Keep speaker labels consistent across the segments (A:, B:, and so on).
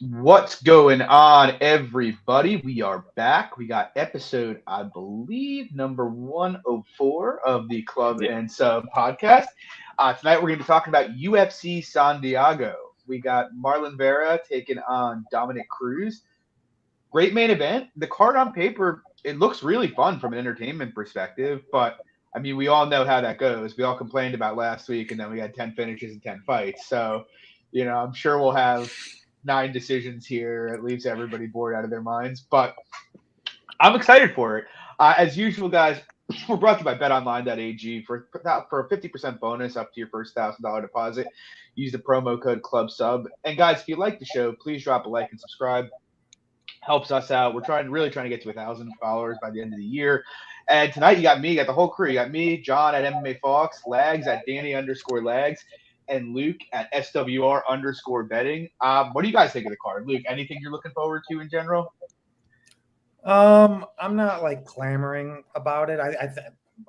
A: What's going on, everybody? We are back. We got episode, I believe, number 104 of the Club
B: Yeah,
A: and Sub podcast. Tonight, we're going to be talking about UFC San Diego. We got Marlon Vera taking on Dominic Cruz. Great main event. The card on paper, it looks really fun from an entertainment perspective, but I mean, we all know how that goes. We all complained about last week, and then we had 10 finishes and 10 fights. So, I'm sure we'll have nine decisions here. It leaves everybody bored out of their minds, but I'm excited for it. As usual, guys, we're brought to you by BetOnline.ag for a 50% bonus up to your first $1,000 deposit. Use the promo code CLUBSUB. And guys, if you like the show, please drop a like and subscribe. Helps us out. We're really trying to get to 1,000 followers by the end of the year. And tonight you got me, you got the whole crew. You got me, John at MMA Fox, Lags at Danny_Lags, and Luke at SWR_betting. What do you guys think of the card? Luke, anything you're looking forward to in general?
C: I'm not like clamoring about it.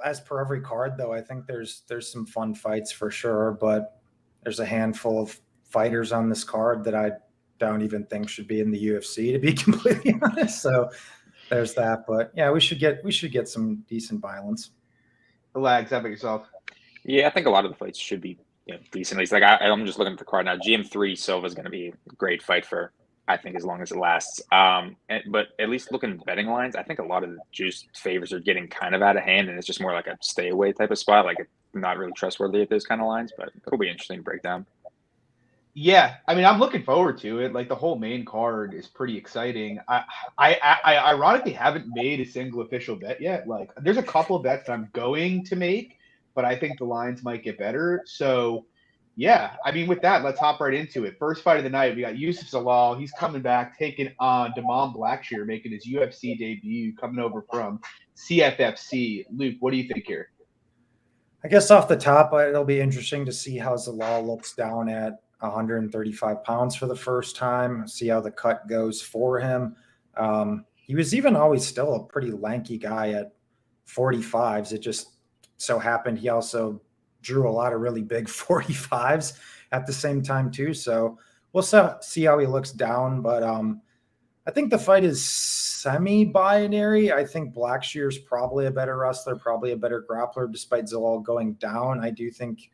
C: As per every card, though, I think there's some fun fights for sure, but there's a handful of fighters on this card that I don't even think should be in the UFC, to be completely honest. So there's that. But yeah, we should get some decent violence.
A: Lags, how about yourself?
B: yeah. I think a lot of the fights should be decent. At least, I'm just looking at the card now. GM3 Silva is going to be a great fight for, I think, as long as it lasts. But at least looking at betting lines, I think a lot of the juice favors are getting kind of out of hand, and it's just more like a stay away type of spot. Like, it's not really trustworthy at those kind of lines, but it'll be interesting to break down.
A: Yeah, I mean, I'm looking forward to it. Like the whole main card is pretty exciting. I ironically haven't made a single official bet yet. Like, there's a couple of bets that I'm going to make, but I think the lines might get better. So, yeah, I mean, with that, let's hop right into it. First fight of the night, we got Yusuf Zalal. He's coming back, taking on Damon Blackshear, making his UFC debut, coming over from CFFC. Luke, what do you think here?
C: I guess off the top, it'll be interesting to see how Zalal looks down at 135 pounds for the first time, see how the cut goes for him. He was even always still a pretty lanky guy at 45s. It just so happened he also drew a lot of really big 45s at the same time too. So we'll see how he looks down. But I think the fight is semi-binary. I think Blackshear's probably a better wrestler, probably a better grappler, despite Zalal going down. I do think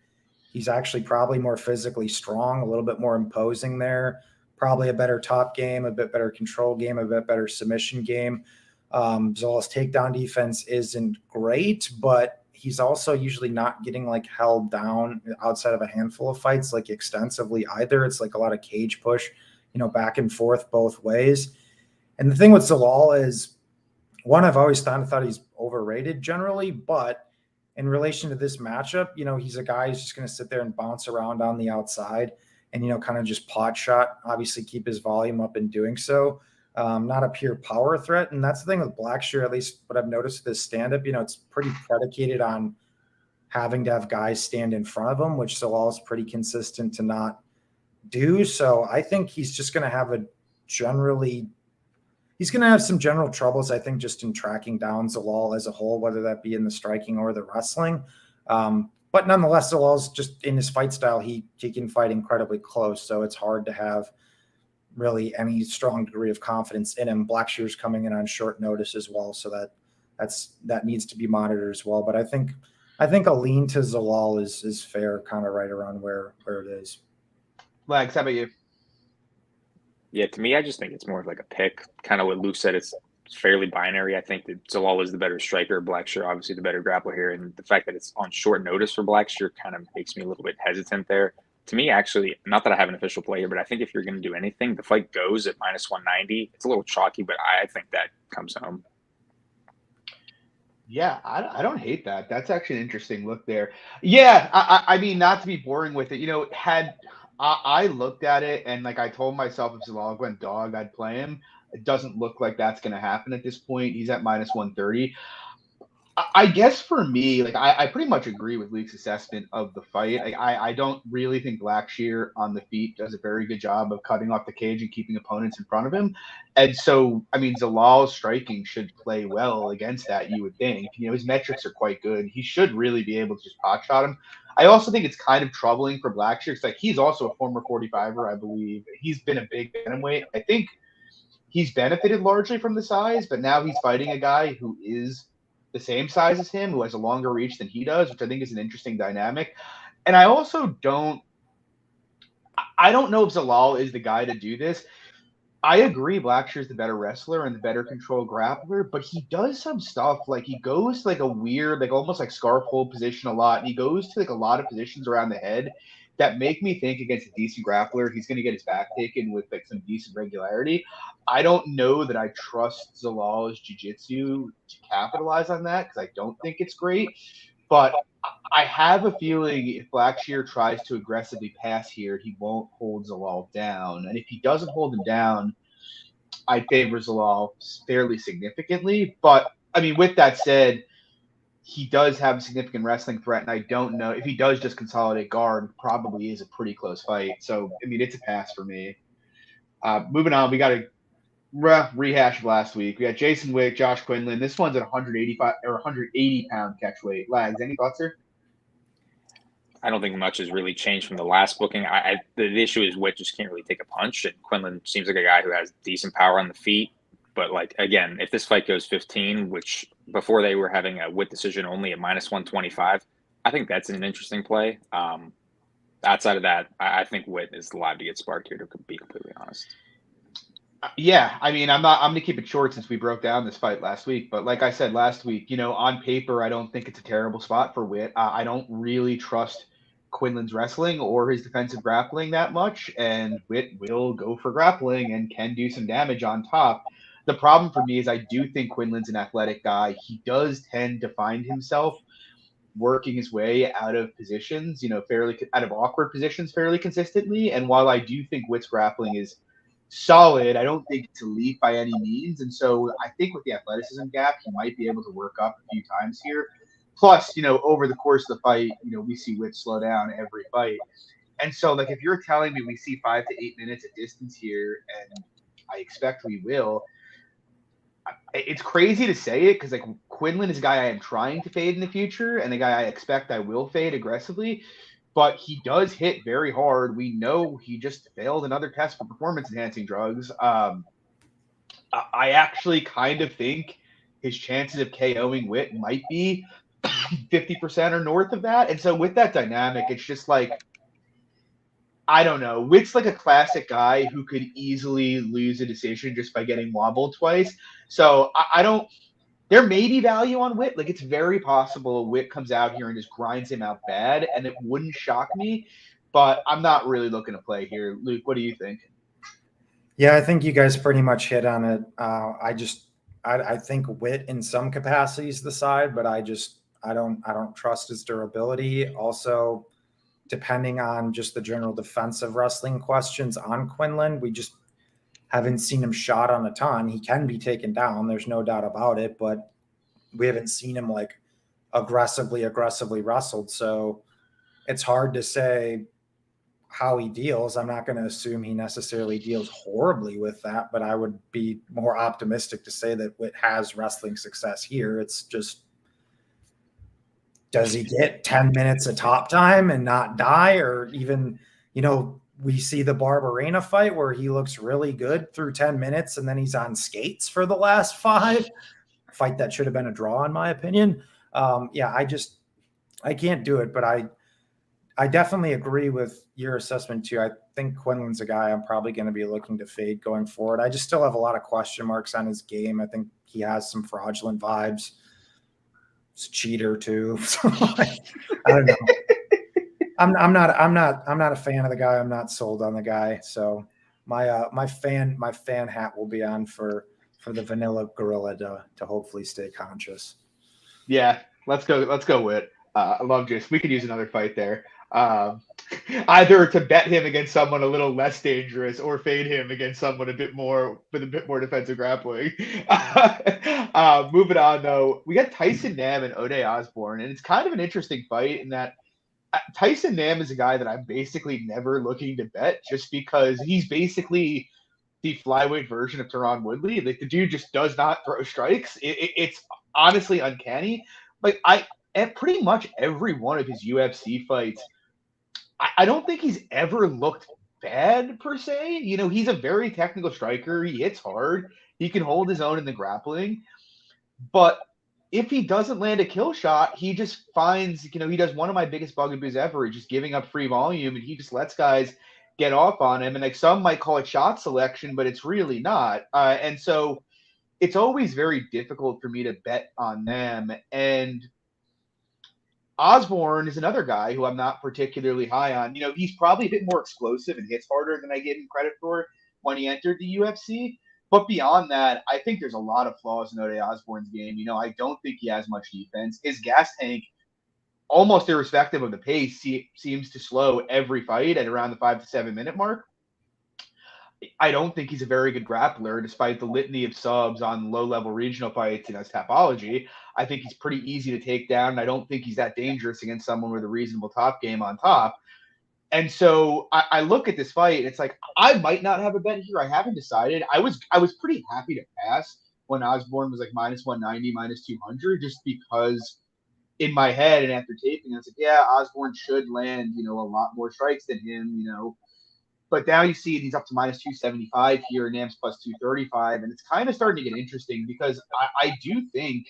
C: he's actually probably more physically strong, a little bit more imposing there. Probably a better top game, a bit better control game, a bit better submission game. Zalal's takedown defense isn't great, but he's also usually not getting like held down outside of a handful of fights like extensively either. It's like a lot of cage push, back and forth both ways. And the thing with Zalal is, one, I've always thought he's overrated generally, but in relation to this matchup, he's a guy who's just going to sit there and bounce around on the outside and, kind of just pot shot, obviously keep his volume up in doing so. Not a pure power threat. And that's the thing with Blackshear, at least what I've noticed with this stand-up, it's pretty predicated on having to have guys stand in front of him, which Zalal is pretty consistent to not do. So I think he's just going to have he's going to have some general troubles, I think, just in tracking down Zalal as a whole, whether that be in the striking or the wrestling. But nonetheless, Zalal's just in his fight style, he can fight incredibly close. So it's hard to have really any strong degree of confidence in him. Blackshear's coming in on short notice as well. So that needs to be monitored as well. But I think a lean to Zalal is fair, kind of right around where it is.
A: Lags, how about you?
B: Yeah, to me, I just think it's more of like a pick. Kind of what Luke said, it's fairly binary. I think that Zalal is the better striker, Blackshear obviously the better grappler here, and the fact that it's on short notice for Blackshear kind of makes me a little bit hesitant there. To me, actually, not that I have an official play here, but I think if you're going to do anything, the fight goes at -190. It's a little chalky, but I think that comes home.
A: Yeah, I don't hate that. That's actually an interesting look there. Yeah, I mean, not to be boring with it, had I looked at it and like I told myself if Zalal went dog, I'd play him. It doesn't look like that's going to happen at this point. He's at -130. I guess for me, like I pretty much agree with Luke's assessment of the fight. I don't really think Blackshear on the feet does a very good job of cutting off the cage and keeping opponents in front of him. And so, I mean, Zalal's striking should play well against that, you would think. His metrics are quite good. He should really be able to just pot shot him. I also think it's kind of troubling for Blackshear because like he's also a former 45er, I believe. He's been a big bantamweight. I think he's benefited largely from the size, but now he's fighting a guy who is the same size as him, who has a longer reach than he does, which I think is an interesting dynamic. And I also don't know if Zalal is the guy to do this. I agree Blackshear is the better wrestler and the better control grappler, but he does some stuff like he goes to like a weird, like almost like scarf hold position a lot, and he goes to like a lot of positions around the head that make me think against a decent grappler, he's going to get his back taken with like some decent regularity. I don't know that I trust Zalal's jiu-jitsu to capitalize on that because I don't think it's great, but I have a feeling if Blackshear tries to aggressively pass here, he won't hold Zalal down. And if he doesn't hold him down, I'd favor Zalal fairly significantly. But, I mean, with that said, he does have a significant wrestling threat, and I don't know. If he does just consolidate guard, probably is a pretty close fight. So, I mean, it's a pass for me. Moving on, we got a rehash of last week. We got Jason Wick, Josh Quinlan. This one's at 185 or 180 pound catch weight. Lags, any thoughts here?
B: I don't think much has really changed from the last booking. The issue is Wick just can't really take a punch, and Quinlan seems like a guy who has decent power on the feet. But like again, if this fight goes 15, which before they were having a Wick decision only at -125, I think that's an interesting play. Outside of that, I think Wick is live to get sparked here, to be completely honest.
A: Yeah, I mean, I'm going to keep it short since we broke down this fight last week. But like I said last week, on paper, I don't think it's a terrible spot for Witt. I don't really trust Quinlan's wrestling or his defensive grappling that much. And Witt will go for grappling and can do some damage on top. The problem for me is I do think Quinlan's an athletic guy. He does tend to find himself working his way out of positions, fairly out of awkward positions fairly consistently. And while I do think Witt's grappling is solid, I don't think it's elite by any means. And so I think with the athleticism gap, he might be able to work up a few times here. Plus, over the course of the fight, we see Witt slow down every fight. And so, like, if you're telling me we see 5 to 8 minutes of distance here, and I expect we will, it's crazy to say it because, like, Quinlan is a guy I am trying to fade in the future and a guy I expect I will fade aggressively. But he does hit very hard. We know he just failed another test for performance-enhancing drugs. I actually kind of think his chances of KOing Witt might be 50% or north of that. And so with that dynamic, it's just like, I don't know. Witt's like a classic guy who could easily lose a decision just by getting wobbled twice. So I don't – there may be value on Witt. Like, it's very possible Witt comes out here and just grinds him out bad, and it wouldn't shock me. But I'm not really looking to play here. Luke, what do you think?
C: Yeah, I think you guys pretty much hit on it. I think Witt in some capacities the side, but I don't trust his durability. Also, depending on just the general defensive wrestling questions on Quinlan, we just haven't seen him shot on a ton. He can be taken down. There's no doubt about it, but we haven't seen him like aggressively wrestled. So it's hard to say how he deals. I'm not going to assume he necessarily deals horribly with that, but I would be more optimistic to say that Witt has wrestling success here. It's just, does he get 10 minutes of top time and not die? Or even, we see the Barberena fight where he looks really good through 10 minutes and then he's on skates for the last 5. Fight that should have been a draw, in my opinion. I can't do it, but I definitely agree with your assessment too. I think Quinlan's a guy I'm probably going to be looking to fade going forward. I just still have a lot of question marks on his game. I think he has some fraudulent vibes. He's a cheater too. So, I don't know. I'm not a fan of the guy. I'm not sold on the guy. So my fan hat will be on for the vanilla gorilla to hopefully stay conscious.
A: Yeah, let's go Witt. I love Jason. We could use another fight there. Either to bet him against someone a little less dangerous or fade him against someone with a bit more defensive grappling. Moving on though, we got Tyson Nam and Oday Osborne, and it's kind of an interesting fight in that Tyson Nam is a guy that I'm basically never looking to bet just because he's basically the flyweight version of Tyron Woodley. Like, the dude just does not throw strikes. It's honestly uncanny. Like, at pretty much every one of his UFC fights, I don't think he's ever looked bad per se. You know, he's a very technical striker. He hits hard. He can hold his own in the grappling. But if he doesn't land a kill shot, he just finds, you know, he does one of my biggest bugaboos ever, just giving up free volume, and he just lets guys get off on him. And like some might call it shot selection, but it's really not. And so it's always very difficult for me to bet on them. And Osborne is another guy who I'm not particularly high on. You know, he's probably a bit more explosive and hits harder than I gave him credit for when he entered the UFC. But beyond that, I think there's a lot of flaws in Oday Osborne's game. You know, I don't think he has much defense. His gas tank, almost irrespective of the pace, seems to slow every fight at around the 5 to 7 minute mark. I don't think he's a very good grappler, despite the litany of subs on low-level regional fights in his Tapology. I think he's pretty easy to take down, and I don't think he's that dangerous against someone with a reasonable top game on top. And so I look at this fight, and it's like, I might not have a bet here. I haven't decided. I was pretty happy to pass when Osborne was like minus 190, minus 200, just because in my head and after taping, I was like, yeah, Osborne should land, you know, a lot more strikes than him, you know. But now you see he's up to minus 275 here, and Nam's plus 235, and it's kind of starting to get interesting because I do think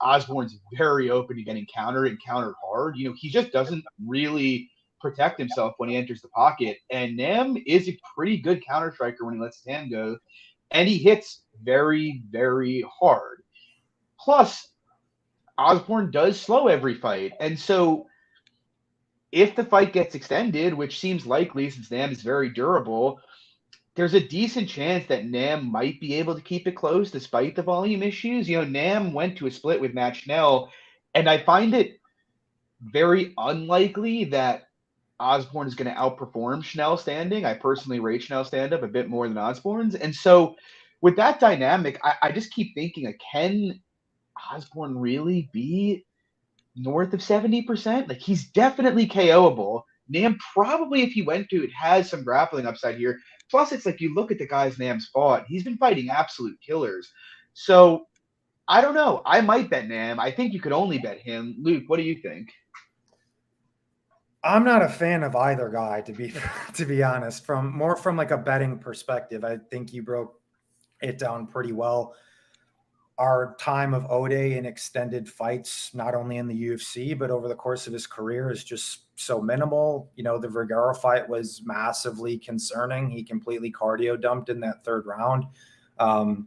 A: Osborne's very open to getting countered and countered hard. You know, he just doesn't really protect himself when he enters the pocket. And Nam is a pretty good counter striker when he lets his hand go, and he hits very, very hard. Plus, Osborne does slow every fight. And so if the fight gets extended, which seems likely since Nam is very durable, there's a decent chance that Nam might be able to keep it close despite the volume issues. You know, Nam went to a split with Matt Schnell, and I find it very unlikely that Osborne is going to outperform Schnell standing. I personally rate Schnell stand-up a bit more than Osborne's. And so with that dynamic, I just keep thinking, like, can Osborne really be north of 70%? Like, he's definitely KOable. Nam probably, if he went to it, has some grappling upside here. Plus, it's like you look at the guys Nam's fought, he's been fighting absolute killers. So I don't know. I might bet Nam. I think you could only bet him. Luke, what do you think?
C: I'm not a fan of either guy, to be honest. From like a betting perspective, I think you broke it down pretty well. Our time of Oday in extended fights, not only in the UFC, but over the course of his career, is just so minimal. You know, the Vergara fight was massively concerning. He completely cardio dumped in that third round. And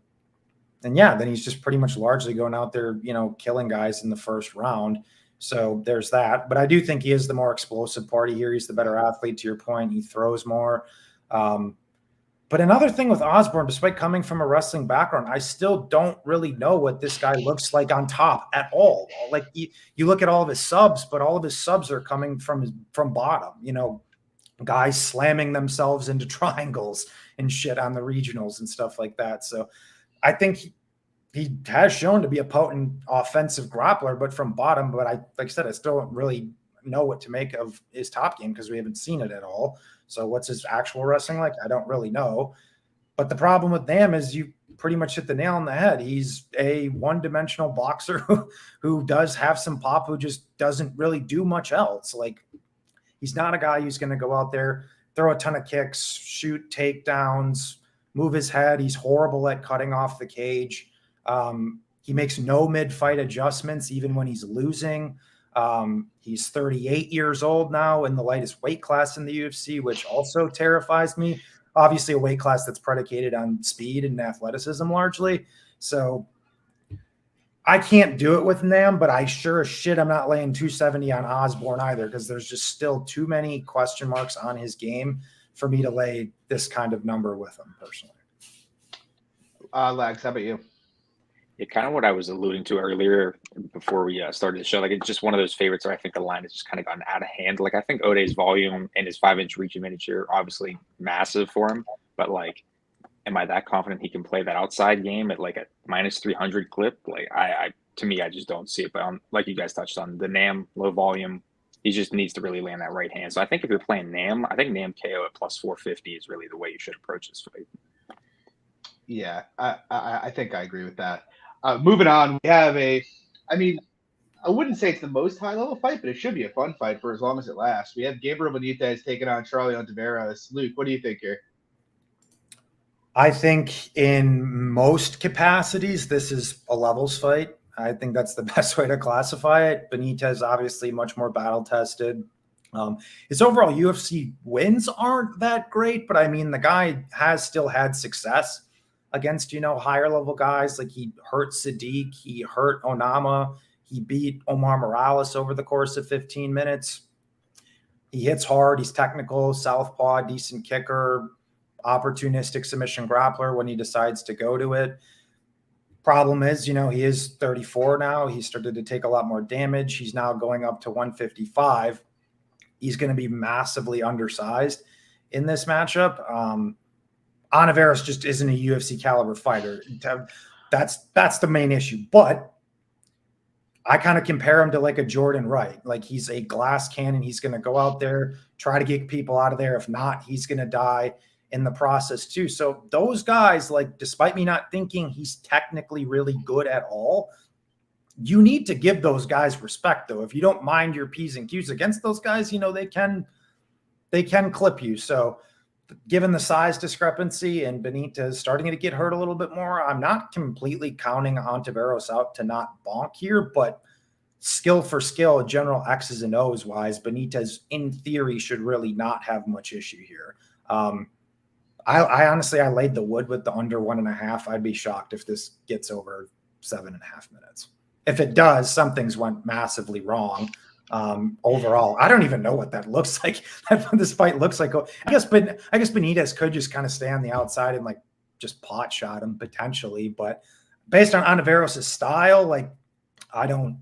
C: yeah, then he's just pretty much largely going out there, you know, killing guys in the first round. So there's that. But I do think he is the more explosive party here. He's the better athlete, to your point. He throws more. But another thing with Osborne, despite coming from a wrestling background, I still don't really know what this guy looks like on top at all. Like you look at all of his subs, but all of his subs are coming from bottom. You know, guys slamming themselves into triangles and shit on the regionals and stuff like that. So I think he has shown to be a potent offensive grappler, but from bottom. But like I said, I still don't really know what to make of his top game because we haven't seen it at all. So what's his actual wrestling like? I don't really know. But the problem with Nam is you pretty much hit the nail on the head. He's a one-dimensional boxer who does have some pop, who just doesn't really do much else. Like, he's not a guy who's going to go out there, throw a ton of kicks, shoot takedowns, move his head. He's horrible at cutting off the cage. He makes no mid-fight adjustments, even when he's losing. He's 38 years old now in the lightest weight class in the UFC, which also terrifies me. Obviously a weight class that's predicated on speed and athleticism largely. So I can't do it with Nam, but I sure as shit I'm not laying 270 on Osborne either, because there's just still too many question marks on his game for me to lay this kind of number with him personally.
A: Lags, how about you?
B: Yeah, kind of what I was alluding to earlier before we started the show. Like, it's just one of those favorites where I think the line has just kind of gotten out of hand. Like, I think Oday's volume and his 5-inch reach advantage are obviously massive for him. But, like, am I that confident he can play that outside game at, like, a minus 300 clip? Like, to me, I just don't see it. But like you guys touched on, the Nam, low volume, he just needs to really land that right hand. So I think if you're playing Nam, I think Nam KO at plus 450 is really the way you should approach this fight.
A: Yeah, I think I agree with that. Moving on, we have I wouldn't say it's the most high-level fight, but it should be a fun fight for as long as it lasts. We have Gabriel Benitez taking on Charlie Ontiveros. Luke, what do you think here?
C: I think in most capacities, this is a levels fight. I think that's the best way to classify it. Benitez, obviously, much more battle tested. His overall UFC wins aren't that great, but I mean, the guy has still had success against, higher level guys. Like he hurt Sadiq, he hurt Onama, he beat Omar Morales over the course of 15 minutes. He hits hard, he's technical, southpaw, decent kicker, opportunistic submission grappler when he decides to go to it. Problem is, he is 34 now. He started to take a lot more damage. He's now going up to 155. He's going to be massively undersized in this matchup. Ontiveros just isn't a UFC caliber fighter. That's the main issue. But I kind of compare him to like a Jordan Wright. Like he's a glass cannon. He's going to go out there, try to get people out of there. If not, he's going to die in the process too. So those guys, like, despite me not thinking he's technically really good at all, you need to give those guys respect, though. If you don't mind your P's and Q's against those guys, they can clip you. So given the size discrepancy and Benitez starting to get hurt a little bit more, I'm not completely counting Ontiveros out to not bonk here, but skill for skill, general X's and O's wise, Benitez in theory should really not have much issue here. I honestly, I laid the wood with the under 1.5. I'd be shocked if this gets over 7.5 minutes. If it does, something's went massively wrong. Overall, I don't even know what that looks like. This fight looks like. I guess Benitez could just kind of stay on the outside and like just pot shot him potentially, but based on Ontiveros' style, like I don't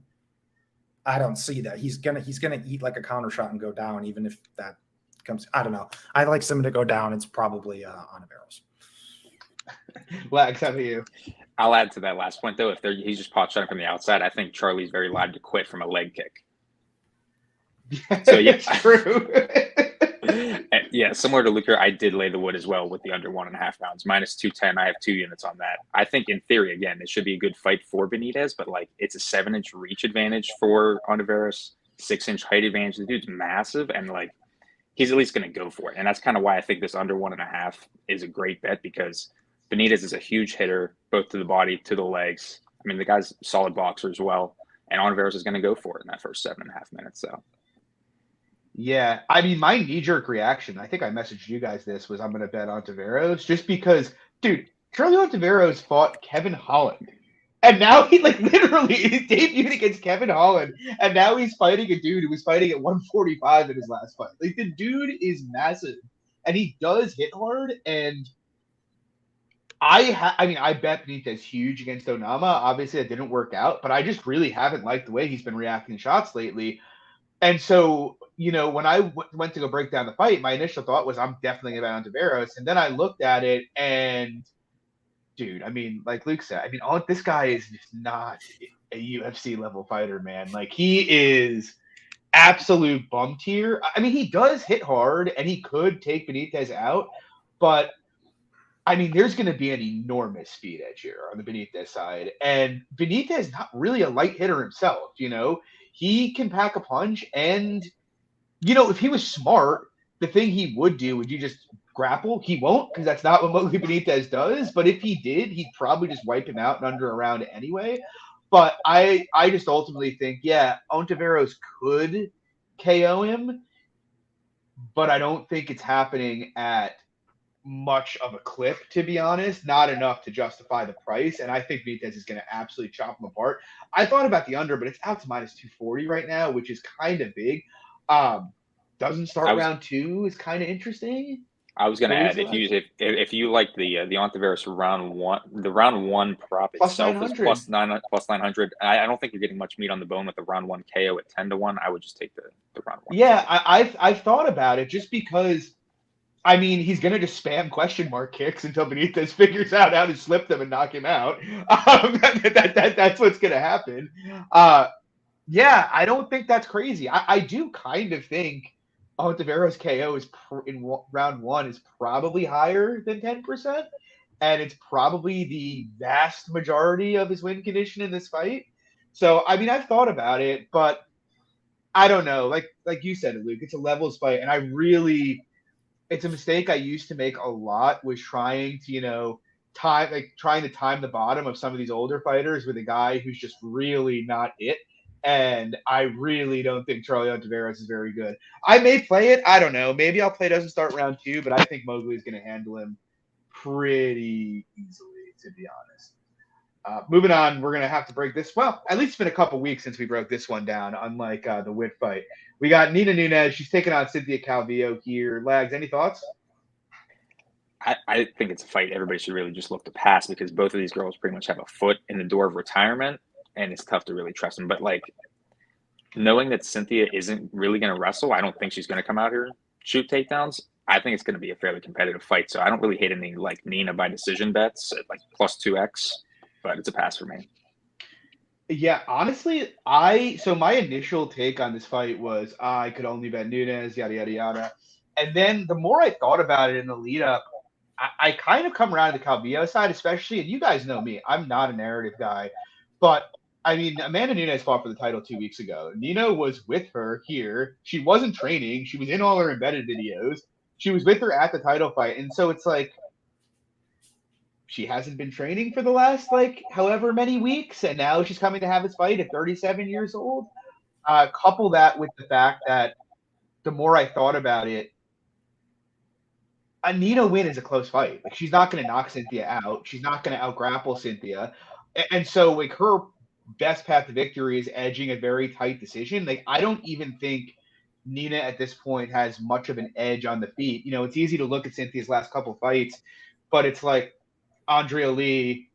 C: see that. He's gonna eat like a counter shot and go down, even if that comes. I don't know. I like someone to go down. It's probably Ontiveros.
A: Lags, how about you?
B: I'll add to that last point though. If he's just pot shotting from the outside, I think Charlie's very liable to quit from a leg kick. So yeah,
A: it's true.
B: Yeah, similar to Luke here, I did lay the wood as well with the under 1.5 rounds, -210. I have 2 units on that. I think in theory, again, it should be a good fight for Benitez, but like it's a 7-inch reach advantage for Ontiveros, 6-inch height advantage. The dude's massive, and like he's at least going to go for it. And that's kind of why I think this under 1.5 is a great bet, because Benitez is a huge hitter, both to the body, to the legs. I mean, the guy's a solid boxer as well, and Ontiveros is going to go for it in that first 7.5 minutes. So.
A: Yeah, I mean, my knee-jerk reaction, I think I messaged you guys this, was I'm going to bet Ontiveros just because, dude, Charlie Ontiveros fought Kevin Holland. And now he, like, literally is debuted against Kevin Holland, and now he's fighting a dude who was fighting at 145 in his last fight. Like, the dude is massive, and he does hit hard, and I bet Benitez huge against Odama. Obviously, that didn't work out, but I just really haven't liked the way he's been reacting to shots lately. And so, when I went to go break down the fight, my initial thought was I'm definitely going to bet Ontiveros. And then I looked at it and, dude, I mean, like Luke said, I mean, this guy is just not a UFC level fighter, man. Like, he is absolute bum tier. I mean, he does hit hard and he could take Benitez out, but I mean, there's going to be an enormous speed edge here on the Benitez side. And Benitez not really a light hitter himself, He can pack a punch, and if he was smart, the thing he would do would you just grapple. He won't, because that's not what Mowgli Benitez does. But if he did, he'd probably just wipe him out in under a round anyway. But I just ultimately think, yeah, Ontiveros could KO him, but I don't think it's happening at much of a clip, to be honest. Not enough to justify the price, and I think Benitez is going to absolutely chop him apart. I thought about the under, but it's out to -240 right now, which is kind of big. Doesn't start round 2 is kind of interesting.
B: I was going to add, if you like the Ontiveros round 1, the round 1 prop itself is plus 900. I don't think you're getting much meat on the bone with the round 1 KO at 10-1. I would just take the round 1.
A: Yeah, I've thought about it just because. I mean, he's going to just spam question mark kicks until Benitez figures out how to slip them and knock him out. That's what's going to happen. Yeah, I don't think that's crazy. I do kind of think Ontiveros KO is in round 1 is probably higher than 10%, and it's probably the vast majority of his win condition in this fight. So, I mean, I've thought about it, but I don't know. Like you said, Luke, it's a levels fight, and it's a mistake I used to make a lot was trying to, trying to time the bottom of some of these older fighters with a guy who's just really not it. And I really don't think Charlie Ontiveros is very good. I may play it. I don't know. Maybe I'll play doesn't start round 2, but I think Mowgli's going to handle him pretty easily, to be honest. Moving on, we're going to have to break this. Well, at least it's been a couple weeks since we broke this one down, unlike the Wick fight. We got Nina Nunes. She's taking on Cynthia Calvillo here. Lags, any thoughts?
B: I think it's a fight everybody should really just look to pass because both of these girls pretty much have a foot in the door of retirement, and it's tough to really trust them. But, like, knowing that Cynthia isn't really going to wrestle, I don't think she's going to come out here and shoot takedowns. I think it's going to be a fairly competitive fight. So I don't really hate any, like, Nina by decision bets at, like, plus 2x. But it's a pass for me.
A: Yeah, honestly, so my initial take on this fight was I could only bet Nunes, yada yada yada, and then the more I thought about it in the lead up, I kind of come around to the Calvillo side, especially, and you guys know me, I'm not a narrative guy, but I mean, Amanda Nunes fought for the title 2 weeks ago. Nina was with her here. She wasn't training. She was in all her embedded videos. She was with her at the title fight, and so it's like, she hasn't been training for the last, like, however many weeks, and now she's coming to have this fight at 37 years old. Couple that with the fact that the more I thought about it, a Nina win is a close fight. Like, she's not going to knock Cynthia out. She's not going to out-grapple Cynthia. And so, like, her best path to victory is edging a very tight decision. Like, I don't even think Nina at this point has much of an edge on the feet. You know, it's easy to look at Cynthia's last couple fights, but it's like, Andrea Lee,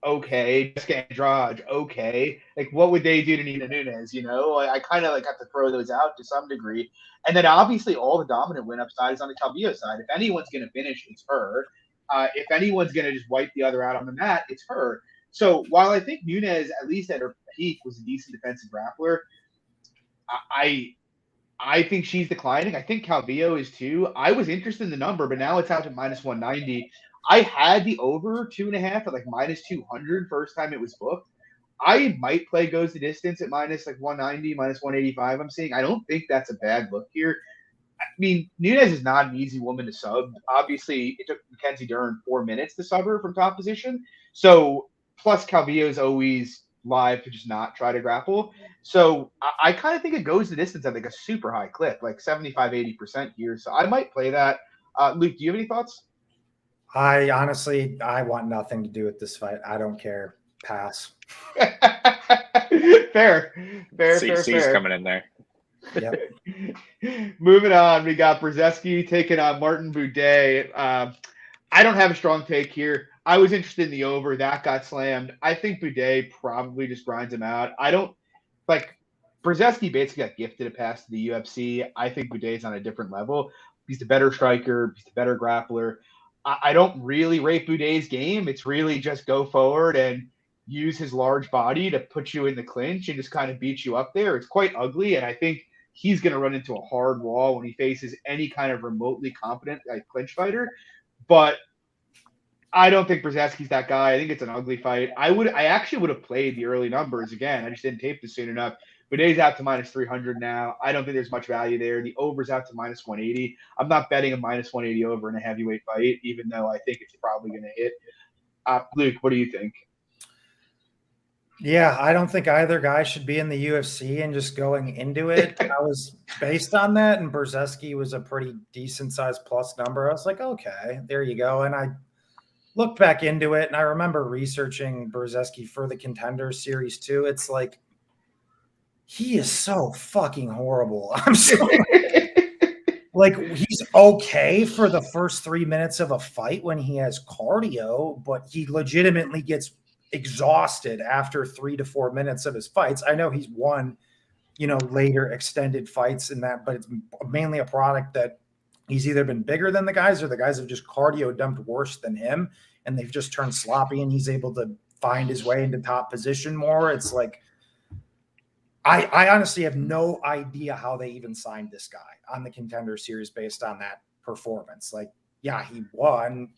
A: okay. Jessica Andrade, okay. Like, what would they do to Nina Nunes? You know, I kind of like have to throw those out to some degree. And then obviously all the dominant win upside is on the Calvillo side. If anyone's going to finish, it's her. If anyone's going to just wipe the other out on the mat, it's her. So while I think Nunes, at least at her peak, was a decent defensive grappler, I think she's declining. I think Calvillo is too. I was interested in the number, but now it's out to minus 190. I had the over 2.5 at like minus 200 first time it was booked. I might play goes the distance at minus like 190, minus 185. I'm seeing. I don't think that's a bad look here. I mean, Nunes is not an easy woman to sub. Obviously, it took Mackenzie Dern 4 minutes to sub her from top position. So, plus Calvillo is always live to just not try to grapple. So, I kind of think it goes the distance at like a super high clip, like 75, 80% here. So, I might play that. Luke, do you have any thoughts?
C: I honestly want nothing to do with this fight. I don't care. Pass.
A: Fair.
B: C's coming in there.
C: Yep.
A: Moving on, we got Brzezky taking on Martin Buday. I don't have a strong take here. I was interested in the over. That got slammed. I think Buday probably just grinds him out. I don't like Brzezky basically got gifted a pass to the UFC. I think Buday's on a different level. He's the better striker. He's the better grappler. I don't really rate Buday's game. It's really just go forward and use his large body to put you in the clinch and just kind of beat you up there. It's quite ugly, and I think he's going to run into a hard wall when he faces any kind of remotely competent like clinch fighter. But I don't think Brzezky's that guy. I think it's an ugly fight. I actually would have played the early numbers again. I just didn't tape this soon enough. Buday's out to minus 300 now. I don't think there's much value there. The over's out to minus 180. I'm not betting a minus 180 over in a heavyweight fight, even though I think it's probably going to hit. Luke, what do you think?
C: Yeah, I don't think either guy should be in the UFC, and just going into it, I was based on that, and Brzezky was a pretty decent sized plus number. I was like, okay, there you go. And I looked back into it, and I remember researching Brzezky for the Contenders Series too. It's like, he is so fucking horrible. I'm sorry. Like, he's okay for the first 3 minutes of a fight when he has cardio, but he legitimately gets exhausted after 3 to 4 minutes of his fights. I know he's won, later extended fights in that, but it's mainly a product that he's either been bigger than the guys or the guys have just cardio dumped worse than him, and they've just turned sloppy, and he's able to find his way into top position more. It's like, I honestly have no idea how they even signed this guy on the Contender Series based on that performance. Like, yeah, he won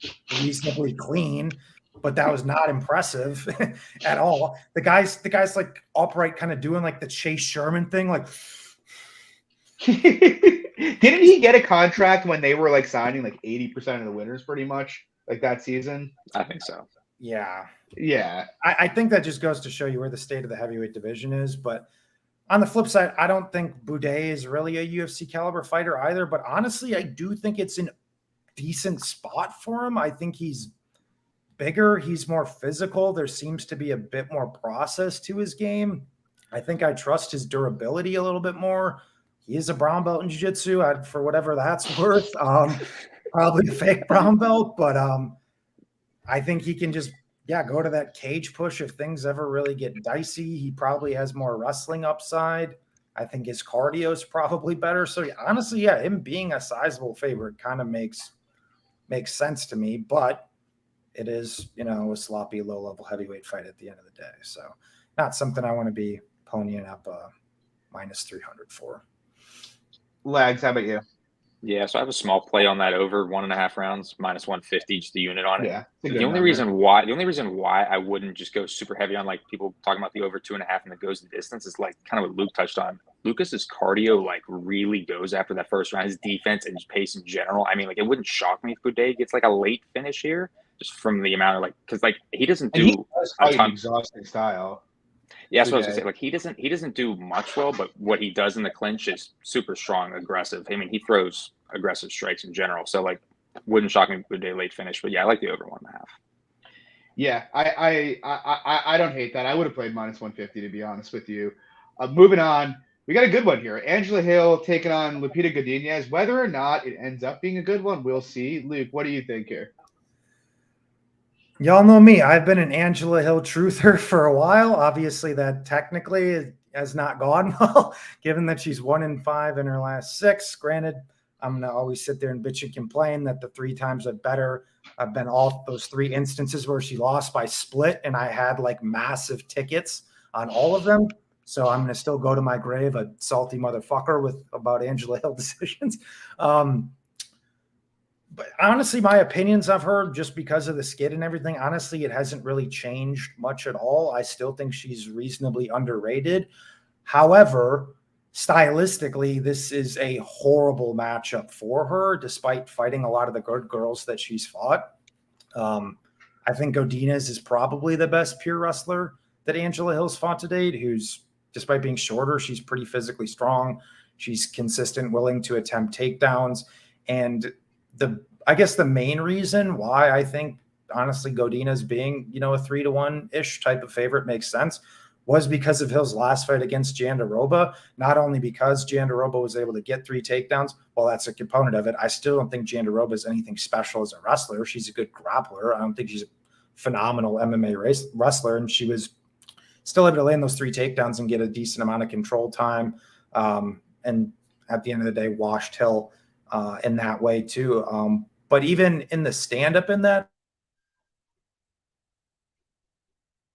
C: reasonably clean, but that was not impressive at all. The guy's like upright, kind of doing like the Chase Sherman thing, like.
A: Didn't he get a contract when they were like signing like 80% of the winners pretty much like that season?
B: I think so.
C: Yeah.
A: Yeah.
C: I think that just goes to show you where the state of the heavyweight division is. But on the flip side, I don't think Buday is really a UFC caliber fighter either. But honestly, I do think it's a decent spot for him. I think he's bigger. He's more physical. There seems to be a bit more process to his game. I think I trust his durability a little bit more. He is a brown belt in jiu-jitsu, for whatever that's worth. Probably a fake brown belt, but I think he can just, go to that cage push if things ever really get dicey. He probably has more wrestling upside. I think his cardio is probably better. So honestly, him being a sizable favorite kind of makes sense to me, but it is, a sloppy, low-level heavyweight fight at the end of the day. So not something I want to be ponying up minus 300 for.
A: Lags, how about you?
B: Yeah, so I have a small play on that over 1.5 rounds, minus 150, just the unit on it.
A: Yeah.
B: The only reason why I wouldn't just go super heavy on like people talking about the over 2.5 and that goes the distance is like kind of what Luke touched on. Lucas's cardio like really goes after that first round. His defense and his pace in general. I mean, like it wouldn't shock me if Buday gets like a late finish here, just from the amount of like because like he doesn't do
A: a ton exhausting style.
B: Yeah, that's what I was gonna say. Like he doesn't do much well, but what he does in the clinch is super strong, aggressive. I mean, he throws aggressive strikes in general. So like, wouldn't shock me with a late finish. But yeah, I like the over 1.5.
A: Yeah, I don't hate that. I would have played minus 150 to be honest with you. Moving on, we got a good one here. Angela Hill taking on Lupita Gadines. Whether or not it ends up being a good one, we'll see. Luke, what do you think here?
C: Y'all know me. I've been an Angela Hill truther for a while. Obviously, that technically has not gone well, given that she's 1-5 in her last 6. Granted, I'm going to always sit there and bitch and complain that the 3 times I've bet her, I've been all those 3 instances where she lost by split, and I had like massive tickets on all of them. So I'm going to still go to my grave a salty motherfucker about Angela Hill decisions. But honestly, my opinions of her, just because of the skit and everything, honestly, it hasn't really changed much at all. I still think she's reasonably underrated. However, stylistically, this is a horrible matchup for her, despite fighting a lot of the good girls that she's fought. I think Gadines is probably the best pure wrestler that Angela Hill's fought to date, who's, despite being shorter, she's pretty physically strong. She's consistent, willing to attempt takedowns. And I guess the main reason why I think, honestly, Gadines being, a 3-1-ish type of favorite makes sense was because of Hill's last fight against Jandiroba. Not only because Jandiroba was able to get 3 takedowns, well, that's a component of it. I still don't think Jandiroba is anything special as a wrestler. She's a good grappler. I don't think she's a phenomenal MMA wrestler, and she was still able to land those 3 takedowns and get a decent amount of control time. And at the end of the day, washed Hill in that way too. But even in the stand-up in that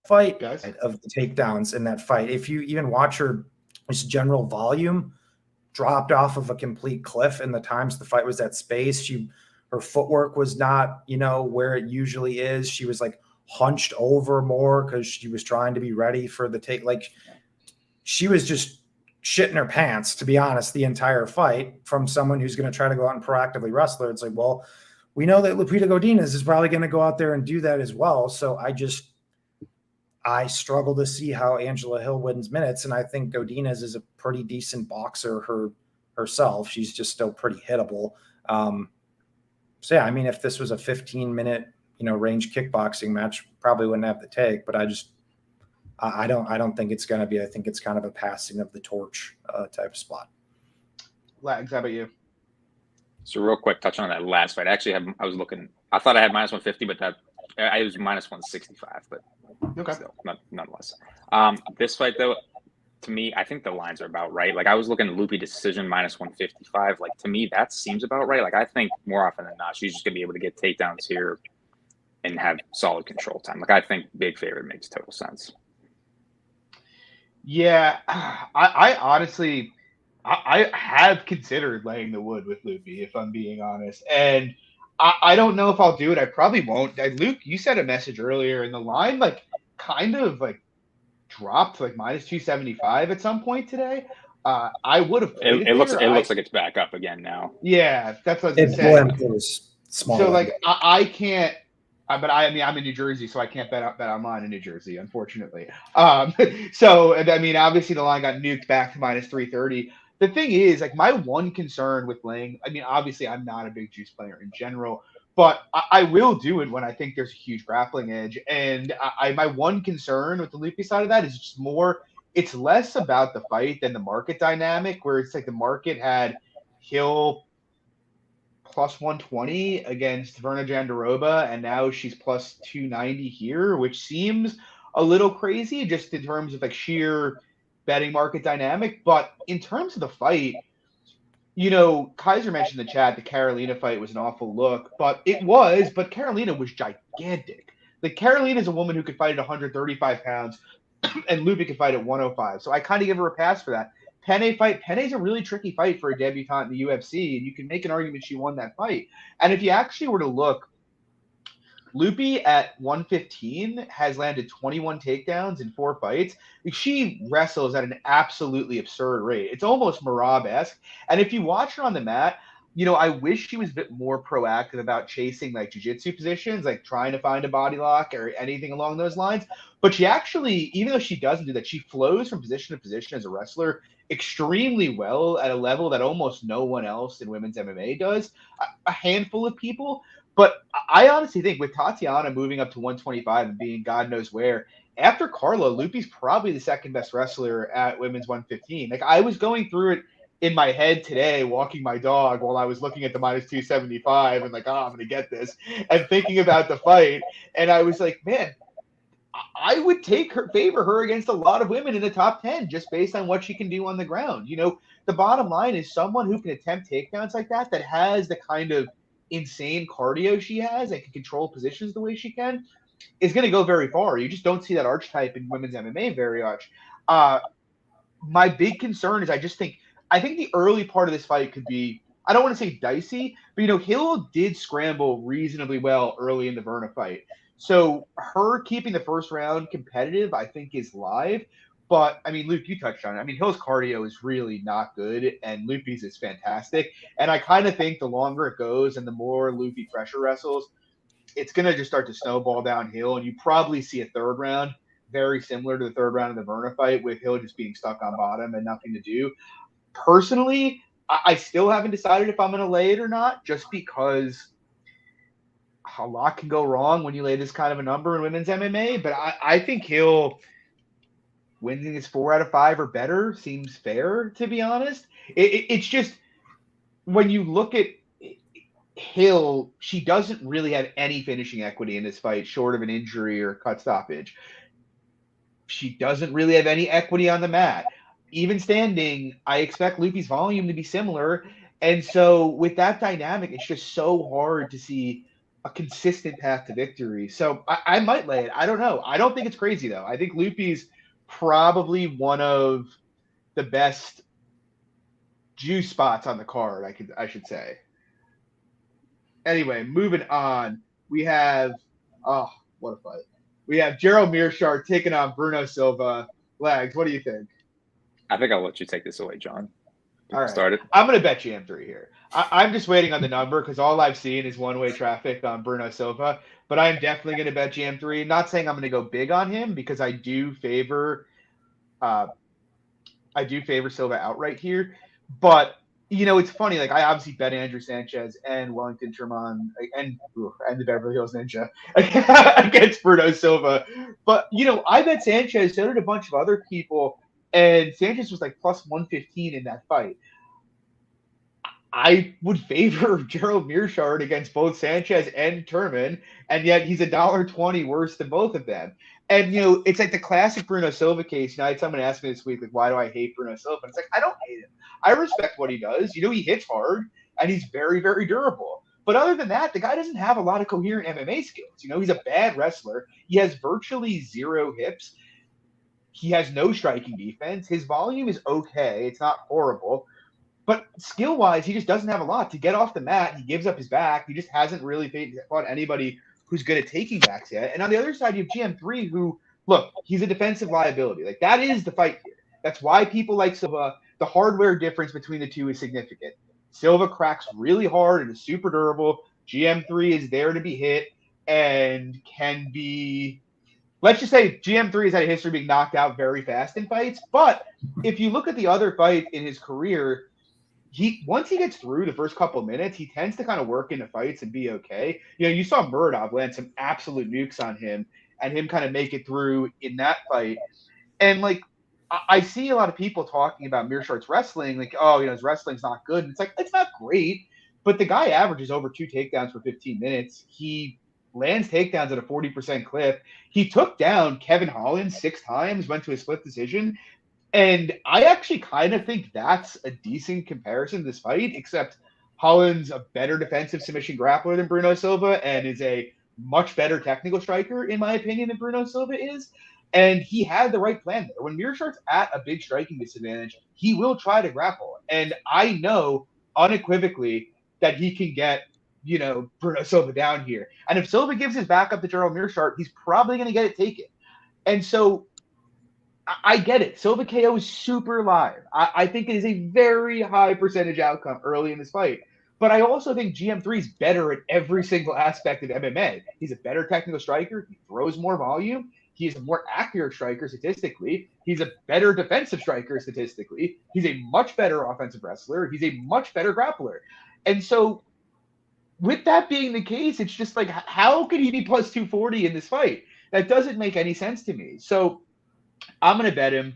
C: fight, of the takedowns in that fight, if you even watch her, just general volume dropped off of a complete cliff in the times the fight was at space. Her footwork was not, where it usually is. She was like hunched over more because she was trying to be ready for the take. Like she was just shitting her pants, to be honest, the entire fight from someone who's going to try to go out and proactively wrestle her. It's like, well, we know that Lupita Gadines is probably going to go out there and do that as well. So I struggle to see how Angela Hill wins minutes. And I think Gadines is a pretty decent boxer herself. She's just still pretty hittable. So yeah, I mean, if this was a 15-minute, range kickboxing match, probably wouldn't have the take, but I don't think it's going to be. I think it's kind of a passing of the torch type of spot.
A: Lags, how about you?
B: So real quick, touching on that last fight. Actually, I was looking. I thought I had minus 150, but I was minus 165. But
A: okay,
B: still, nonetheless. This fight, though, to me, I think the lines are about right. Like I was looking at Loopy decision minus 155. Like to me, that seems about right. Like I think more often than not, she's just going to be able to get takedowns here and have solid control time. Like I think big favorite makes total sense.
A: Yeah, I honestly, I have considered laying the wood with Loopy, if I'm being honest. And I don't know if I'll do it. I probably won't. Luke, you sent a message earlier, and the line kind of dropped to minus 275 at some point today. I would have played
B: It looks
A: there.
B: like it's back up again now.
A: Yeah, that's what I was
C: It
A: gonna say.
C: blimped. It was small.
A: So I can't. But I'm in New Jersey, so I can't bet online in New Jersey, unfortunately. So and I mean, obviously the line got nuked back to minus 330. The thing is, my one concern with laying. I mean, obviously I'm not a big juice player in general, but I will do it when I think there's a huge grappling edge. And my one concern with the loopy side of that is just more. It's less about the fight than the market dynamic, where it's the market had Hill plus 120 against Verna Jandaroba, and now she's plus 290 here, which seems a little crazy just in terms of sheer betting market dynamic. But in terms of the fight, Kaiser mentioned in the chat the Carolina fight was an awful look, but it was. But Carolina was gigantic. Carolina is a woman who could fight at 135 pounds, and Lupita could fight at 105. So I kind of give her a pass for that. Penne's a really tricky fight for a debutante in the UFC, and you can make an argument she won that fight. And if you actually were to look, Lupi at 115 has landed 21 takedowns in 4 fights. She wrestles at an absolutely absurd rate. It's almost Marab-esque. And if you watch her on the mat, I wish she was a bit more proactive about chasing jiu-jitsu positions, trying to find a body lock or anything along those lines. But she actually, even though she doesn't do that, she flows from position to position as a wrestler extremely well at a level that almost no one else in women's MMA does. A handful of people. But I honestly think with Tatiana moving up to 125 and being God knows where, after Carla, Lupi's probably the second best wrestler at women's 115. I was going through it in my head today, walking my dog while I was looking at the minus 275 and I'm going to get this, and thinking about the fight. And I was like, man, I would favor her against a lot of women in the top 10 just based on what she can do on the ground. The bottom line is someone who can attempt takedowns like that has the kind of insane cardio she has and can control positions the way she can, is going to go very far. You just don't see that archetype in women's MMA very much. My big concern is I think the early part of this fight could be, I don't want to say dicey, but Hill did scramble reasonably well early in the Verna fight. So her keeping the first round competitive, I think, is live. But I mean, Luke, you touched on it. I mean, Hill's cardio is really not good, and Lupi's is fantastic. And I kind of think the longer it goes and the more Lupi pressure wrestles, it's going to just start to snowball downhill. And you probably see a third round very similar to the third round of the Verna fight, with Hill just being stuck on bottom and nothing to do. Personally, I still haven't decided if I'm going to lay it or not, just because a lot can go wrong when you lay this kind of a number in women's MMA. But I think Hill winning his 4 out of 5 or better seems fair, to be honest. It's just, when you look at Hill, she doesn't really have any finishing equity in this fight, short of an injury or cut stoppage. She doesn't really have any equity on the mat. Even standing, I expect Lupi's volume to be similar. And so with that dynamic, it's just so hard to see a consistent path to victory. So I might lay it. I don't know. I don't think it's crazy, though. I think Lupi's probably one of the best juice spots on the card, I should say. Anyway, moving on. We have, what a fight. We have Gerald Meershar taking on Bruno Silva. Lags, what do you think?
B: I think I'll let you take this away, John.
A: All right.
B: Start it.
A: I'm going to bet GM3 here. I'm just waiting on the number because all I've seen is one-way traffic on Bruno Silva. But I'm definitely going to bet GM3. Not saying I'm going to go big on him, because I do favor Silva outright here. But it's funny. I obviously bet Andrew Sanchez and Wellington Sherman and the Beverly Hills Ninja against Bruno Silva. But I bet Sanchez. So did a bunch of other people. And Sanchez was plus 115 in that fight. I would favor Gerald Meershar against both Sanchez and Turman, and yet he's $1.20 worse than both of them. And it's the classic Bruno Silva case. I had someone ask me this week, why do I hate Bruno Silva? And it's I don't hate him. I respect what he does. He hits hard and he's very, very durable. But other than that, the guy doesn't have a lot of coherent MMA skills. He's a bad wrestler. He has virtually 0 hips. He has no striking defense. His volume is okay. It's not horrible. But skill-wise, he just doesn't have a lot. To get off the mat, he gives up his back. He just hasn't really fought anybody who's good at taking backs yet. And on the other side, you have GM3 who, look, he's a defensive liability. Like, that is the fight here. That's why people like Silva. The hardware difference between the two is significant. Silva cracks really hard and is super durable. GM3 is there to be hit and can be, let's just say GM3 has had a history of being knocked out very fast in fights. But if you look at the other fights in his career, once he gets through the first couple of minutes, he tends to kind of work into fights and be okay. You know, you saw Murdoch land some absolute nukes on him and him kind of make it through in that fight. And like, I see a lot of people talking about Meershar's wrestling, like, oh, you know, his wrestling's not good. And it's like, it's not great, but the guy averages over 2 takedowns for 15 minutes. He lands takedowns at a 40% clip. He took down Kevin Holland 6 times, went to a split decision. And I actually kind of think that's a decent comparison to this fight, except Holland's a better defensive submission grappler than Bruno Silva and is a much better technical striker, in my opinion, than Bruno Silva is. And he had the right plan there. When Meershar's at a big striking disadvantage, he will try to grapple. And I know unequivocally that he can get, you know, Bruno Silva down here. And if Silva gives his back up to Gerald Meershar, he's probably going to get it taken. And so I get it. Silva KO is super live. I think it is a very high percentage outcome early in this fight. But I also think GM3 is better at every single aspect of MMA. He's a better technical striker. He throws more volume. He's a more accurate striker statistically. He's a better defensive striker statistically. He's a much better offensive wrestler. He's a much better grappler. And so with that being the case, it's just like, how could he be plus 240 in this fight? That doesn't make any sense to me. So I'm going to bet him.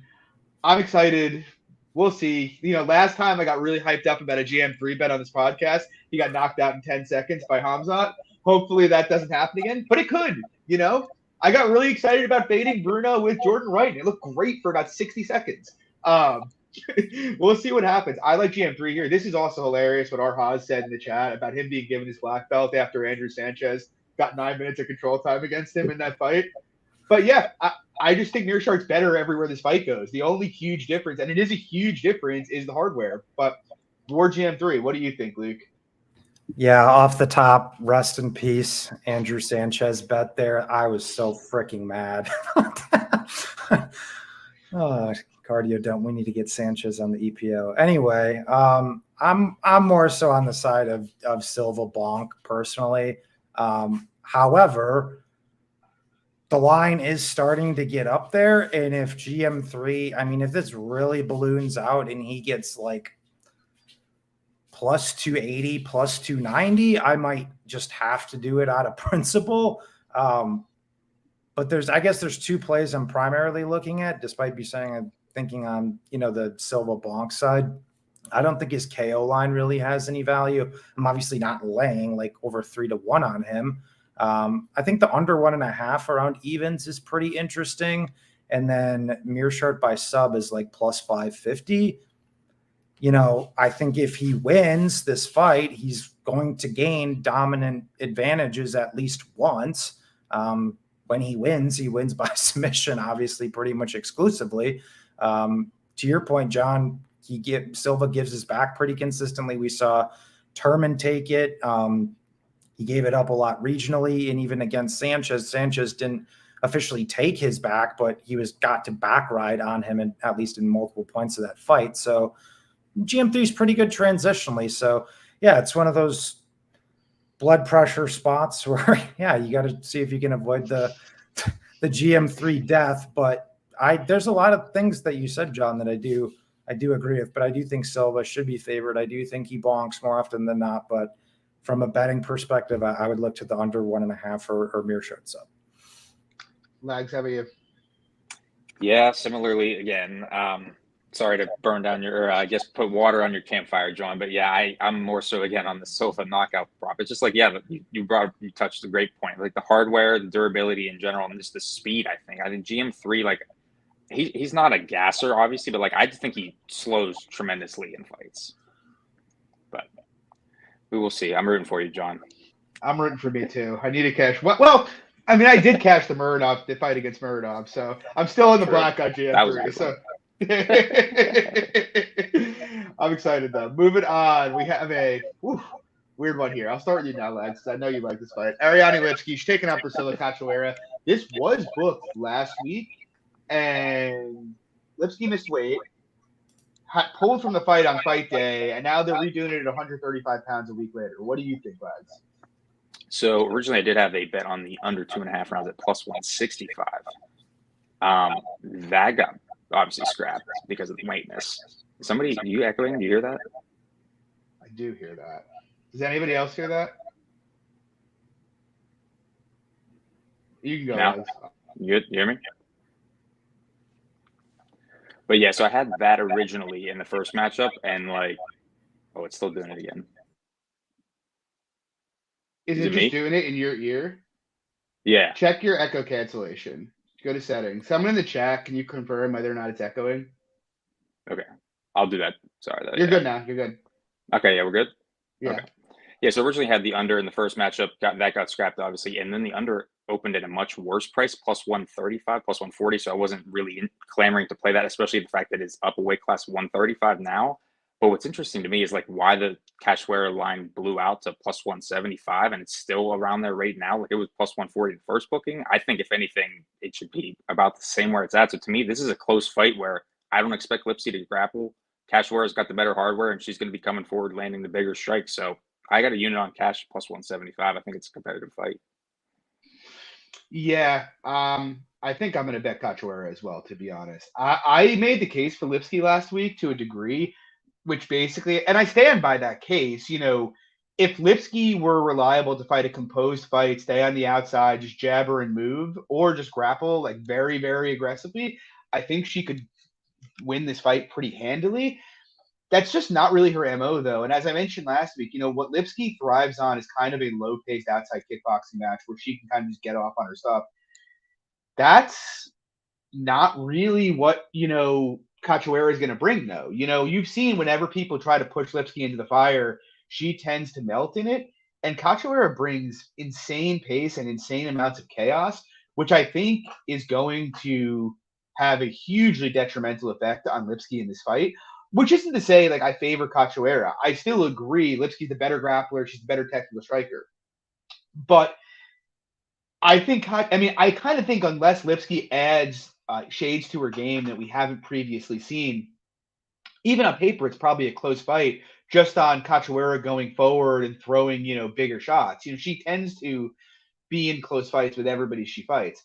A: I'm excited. We'll see. You know, last time I got really hyped up about a GM3 bet on this podcast. He got knocked out in 10 seconds by Hamzat. Hopefully that doesn't happen again, but it could, you know. I got really excited about fading Bruno with Jordan Wright. It looked great for about 60 seconds. We'll see what happens. I like GM3 here. This is also hilarious what Arhaz said in the chat about him being given his black belt after Andrew Sanchez got 9 minutes of control time against him in that fight. But yeah, I just think Meershar's better everywhere this fight goes. The only huge difference, and it is a huge difference, is the hardware. But for GM3, what do you think, Luke?
C: Yeah, off the top, rest in peace, Andrew Sanchez bet there. I was so freaking mad. Oh, cardio dump. We need to get Sanchez on the EPO. Anyway, I'm more so on the side of Silva Bonk personally. However, the line is starting to get up there, and if GM3, I mean, if this really balloons out and he gets like plus 280, plus 290, I might just have to do it out of principle. But I guess there's 2 plays I'm primarily looking at, despite me saying I'm thinking on, you know, the Silva Bonk side. I don't think his KO line really has any value. I'm obviously not laying like over 3-1 on him. I think the under 1.5 around evens is pretty interesting. And then Meershar by sub is like plus 550. You know, I think if he wins this fight, he's going to gain dominant advantages at least once. When he wins by submission, obviously pretty much exclusively. To your point, John, Silva gives his back pretty consistently. We saw Turman take it. He gave it up a lot regionally, and even against Sanchez. Sanchez didn't officially take his back, but he got to back ride on him, and at least in multiple points of that fight. So GM3 is pretty good transitionally. So yeah, it's one of those blood pressure spots where, yeah, you got to see if you can avoid the GM3 death. But there's a lot of things that you said, John, that I do agree with, but I do think Silva should be favored. I do think he bonks more often than not, but from a betting perspective, I would look to the under 1.5 or Meershar sub.
A: Lags, how about you?
B: Yeah, similarly, again, sorry to burn down I guess put water on your campfire, John. But yeah, I'm more so again on the Silva knockout prop. It's just like, yeah, you touched a great point. Like the hardware, the durability in general, and just the speed. I think GM3, like he's not a gasser, obviously, but like I just think he slows tremendously in fights. But we will see. I'm rooting for you, John.
A: I'm rooting for me too. I need to cash. Well, I mean, I did cash the fight against Murdoch, so I'm still in the black on GM3. So. I'm excited though. Moving on, we have a weird one here. I'll start with you now, Lex, because I know you like this fight. Ariane Lipski, she's taking on Priscilla Cachoeira. This was booked last week, and Lipski missed weight, pulled from the fight on fight day, and now they're redoing it at 135 pounds a week later. What do you think, Lex?
B: So originally I did have a bet on the under 2.5 rounds at plus 165. That got obviously scrapped because of the weight miss. Somebody, you echoing? Do you hear that?
A: I do hear that. Does anybody else hear that? You can go,
B: now.
A: Lex.
B: You hear me? But yeah, so I had that originally in the first matchup, and it's still doing it again.
A: Is it just doing it in your ear?
B: Yeah.
A: Check your echo cancellation. Go to settings. Someone in the chat, can you confirm whether or not it's echoing?
B: Okay. I'll do that. Sorry.
A: You're good now. You're good.
B: Okay, yeah, we're good?
A: Yeah.
B: Okay. Yeah, so originally had the under in the first matchup. That got scrapped, obviously. And then the under opened at a much worse price, plus 135, plus 140. So I wasn't really clamoring to play that, especially the fact that it's up a weight class 135 now. But what's interesting to me is why the Cachoeira line blew out to plus 175 and it's still around there right now. It was plus 140 in the first booking. I think if anything, it should be about the same where it's at. So to me, this is a close fight where I don't expect Lipsy to grapple. Cachoeira's got the better hardware and she's going to be coming forward, landing the bigger strike. So I got a unit on cash plus 175. I think it's a competitive fight.
A: Yeah. I think I'm going to bet Cachoeira as well, to be honest. I made the case for Lipsky last week to a degree, which basically, and I stand by that case, if Lipsky were reliable to fight a composed fight, stay on the outside, just jabber and move, or just grapple very, very aggressively, I think she could win this fight pretty handily. That's just not really her MO, though. And as I mentioned last week, what Lipsky thrives on is kind of a low-paced outside kickboxing match where she can kind of just get off on her stuff. That's not really what, Cachoeira is going to bring, though. You've seen whenever people try to push Lipsky into the fire, she tends to melt in it. And Cachoeira brings insane pace and insane amounts of chaos, which I think is going to have a hugely detrimental effect on Lipsky in this fight. Which isn't to say I favor Cachoeira. I still agree Lipsky's the better grappler. She's the better technical striker. But I kind of think unless Lipsky adds shades to her game that we haven't previously seen, even on paper, it's probably a close fight just on Cachoeira going forward and throwing, bigger shots. She tends to be in close fights with everybody she fights.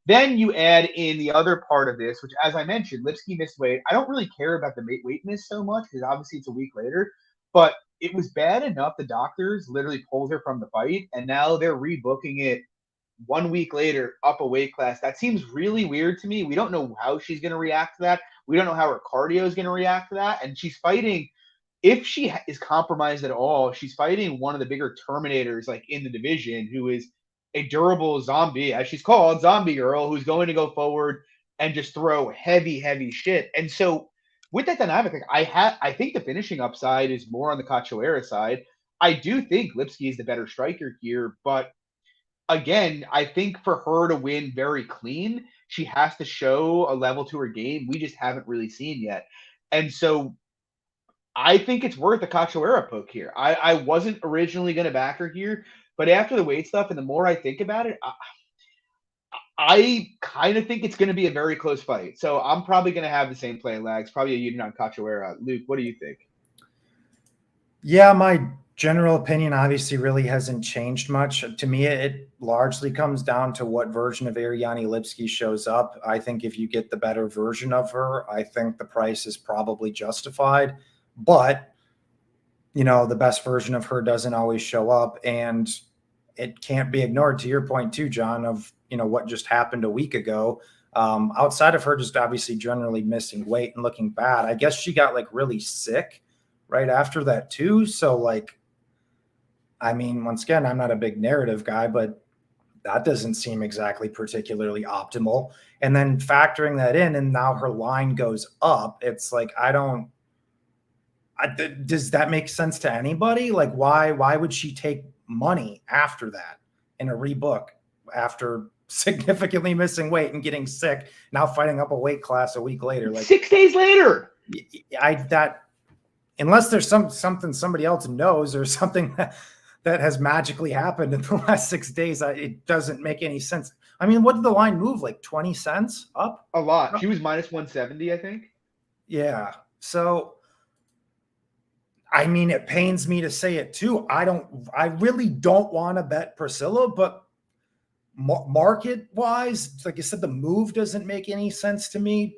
A: Then you add in the other part of this, which, as I mentioned, Lipsky missed weight. I don't really care about the weight miss so much because obviously it's a week later, but it was bad enough the doctors literally pulled her from the fight, and now they're rebooking it 1 week later up a weight class. That seems really weird to me. We don't know how she's going to react to that. We don't know how her cardio is going to react to that. And she's fighting, if she is compromised at all, she's fighting one of the bigger Terminators in the division who is a durable zombie, as she's called, zombie girl, who's going to go forward and just throw heavy, heavy shit. And so with that dynamic, I think the finishing upside is more on the Cachoeira side. I do think Lipsky is the better striker here, but again, I think for her to win very clean, she has to show a level to her game we just haven't really seen yet. And so I think it's worth a Cachoeira poke here. I wasn't originally going to back her here, but after the weight stuff and the more I think about it, I kind of think it's going to be a very close fight. So I'm probably going to have the same play, Lags, probably a unit on Cachoeira. Luke, what do you think?
C: Yeah, my general opinion obviously really hasn't changed much. To me, it largely comes down to what version of Ariane Lipsky shows up. I think if you get the better version of her, I think the price is probably justified. But the best version of her doesn't always show up, and it can't be ignored, to your point too, John, of what just happened a week ago. Outside of her just obviously generally missing weight and looking bad, I guess she got really sick right after that too. So once again, I'm not a big narrative guy, but that doesn't seem exactly particularly optimal. And then factoring that in, and now her line goes up, it's does that make sense to anybody? Why would she take money after that in a rebook after significantly missing weight and getting sick, now fighting up a weight class a week later?
A: 6 days later.
C: unless there's something somebody else knows or something that has magically happened in the last 6 days, it doesn't make any sense. I mean, what did the line move, like 20 cents up?
A: A lot. She was minus 170, I think.
C: Yeah. So, I mean, it pains me to say it too. I really don't want to bet Priscilla, but market wise, like I said, the move doesn't make any sense to me.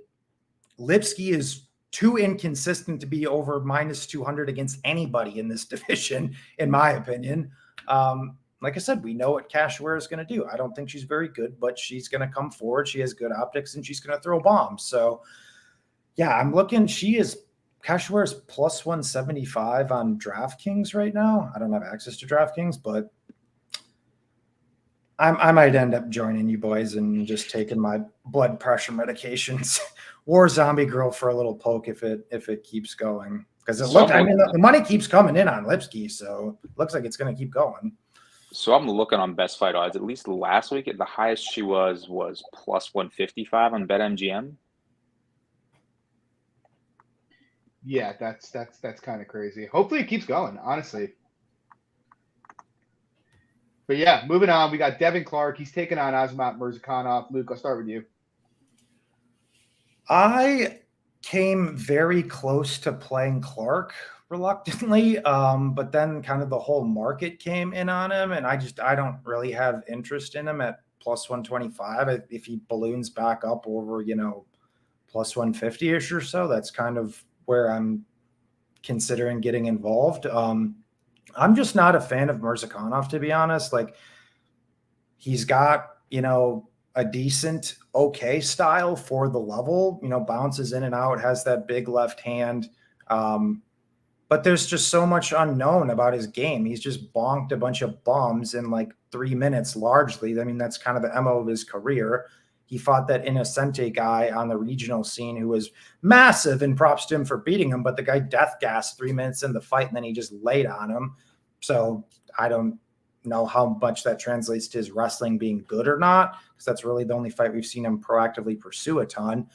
C: Lipsky is too inconsistent to be over minus 200 against anybody in this division, in my opinion. Like I said, we know what Cashware is going to do. I don't think she's very good, but she's going to come forward. She has good optics and she's going to throw bombs. So, yeah, I'm looking. Cashware is plus 175 on DraftKings right now. I don't have access to DraftKings, but I might end up joining you boys and just taking my blood pressure medications. War Zombie Girl for a little poke if it keeps going, because the money keeps coming in on Lipsky, so it looks like it's going to keep going.
B: So I'm looking on Best Fight odds. At least last week, the highest she was plus 155 on BetMGM.
A: Yeah, that's kind of crazy. Hopefully it keeps going, honestly. But yeah, moving on, we got Devin Clark. He's taking on Azamat Murzakanov. Luke, I'll start with you.
C: I came very close to playing Clark reluctantly, but then kind of the whole market came in on him, and I don't really have interest in him at plus 125. If he balloons back up over, plus 150-ish or so, that's kind of where I'm considering getting involved. I'm just not a fan of Murzakanov, to be honest. Like, he's got, a decent, okay style for the level, bounces in and out, has that big left hand. But there's just so much unknown about his game. He's just bonked a bunch of bums in like 3 minutes largely. I mean, that's kind of the MO of his career. He fought that Innocente guy on the regional scene who was massive, and props to him for beating him, but the guy death gassed 3 minutes in the fight and then he just laid on him. So I don't know how much that translates to his wrestling being good or not, because that's really the only fight we've seen him proactively pursue a ton.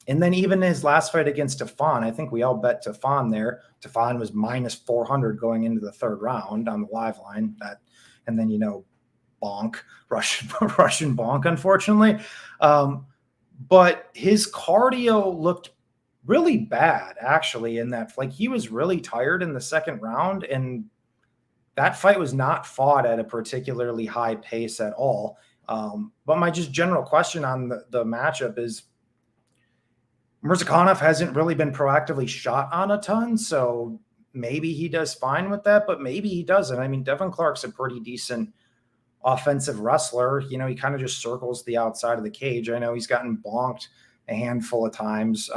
C: And then even his last fight against Tafon, I think we all bet Tafon there. Tafon was minus 400 going into the third round on the live line. And then, bonk, Russian bonk, unfortunately. But his cardio looked really bad, actually, in that. Like, he was really tired in the second round, and that fight was not fought at a particularly high pace at all. But my just general question on the matchup is, Murzakanov hasn't really been proactively shot on a ton, so maybe he does fine with that, but maybe he doesn't. I mean, Devin Clark's a pretty decent offensive wrestler. He kind of just circles the outside of the cage. I know he's gotten bonked a handful of times,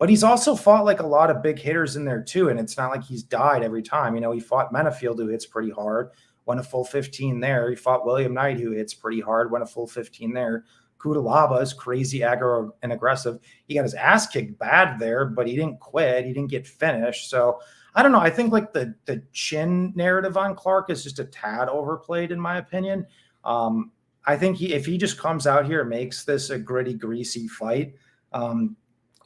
C: but he's also fought like a lot of big hitters in there too, and it's not like he's died every time. He fought Menafield, who hits pretty hard, won a full 15 there. He fought William Knight, who hits pretty hard, won a full 15 there. Kudalaba is crazy aggro and aggressive. He got his ass kicked bad there, but he didn't quit. He didn't get finished. So I don't know. I think like the chin narrative on Clark is just a tad overplayed, in my opinion. I think if he just comes out here and makes this a gritty, greasy fight, and